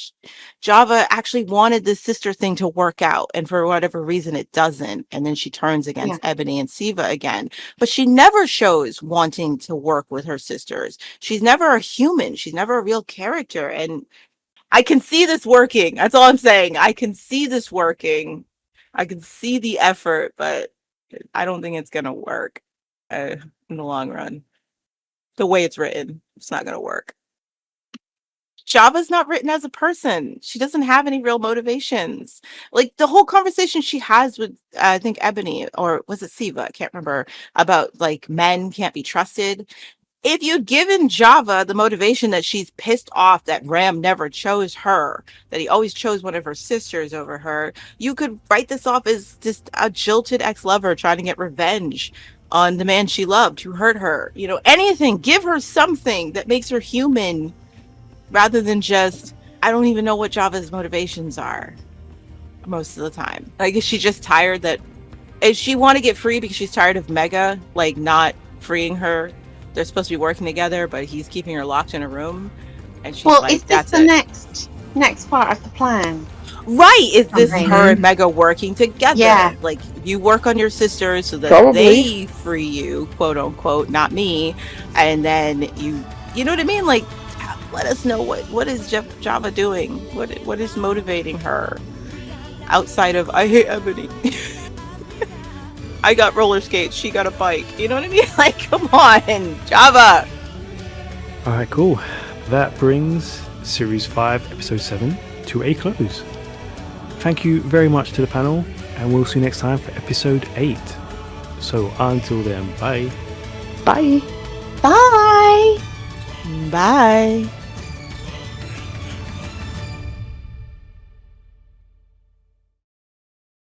Java actually wanted this sister thing to work out, and for whatever reason it doesn't. And then she turns against Ebony and Siva again. But she never shows wanting to work with her sisters. She's never a human. She's never a real character. And I can see this working. That's all I'm saying. I can see this working. I can see the effort, but I don't think it's going to work in the long run. The way it's written, it's not going to work. Java's not written as a person. She doesn't have any real motivations. Like the whole conversation she has with, I think Ebony, or was it Siva? I can't remember, about like men can't be trusted. If you'd given Java the motivation that she's pissed off that Ram never chose her, that he always chose one of her sisters over her, you could write this off as just a jilted ex-lover trying to get revenge on the man she loved who hurt her. Anything. Give her something that makes her human, rather than just, I don't even know what Java's motivations are most of the time. Like, is she just tired is she want to get free because she's tired of Mega, like, not freeing her? They're supposed to be working together, but he's keeping her locked in a room. And she's like, is that's this the next part of the plan? Right. Is this her and Mega working together? Yeah. Like, you work on your sisters so that they free you, quote unquote, not me. And then you know what I mean? Like, let us know what is Java doing? What is motivating her outside of, I hate Ebony. I got roller skates, she got a bike. You know what I mean? Like, come on, Java. All right, cool. That brings Series 5, Episode 7 to a close. Thank you very much to the panel, and we'll see you next time for Episode 8. So until then, bye. Bye. Bye. Bye.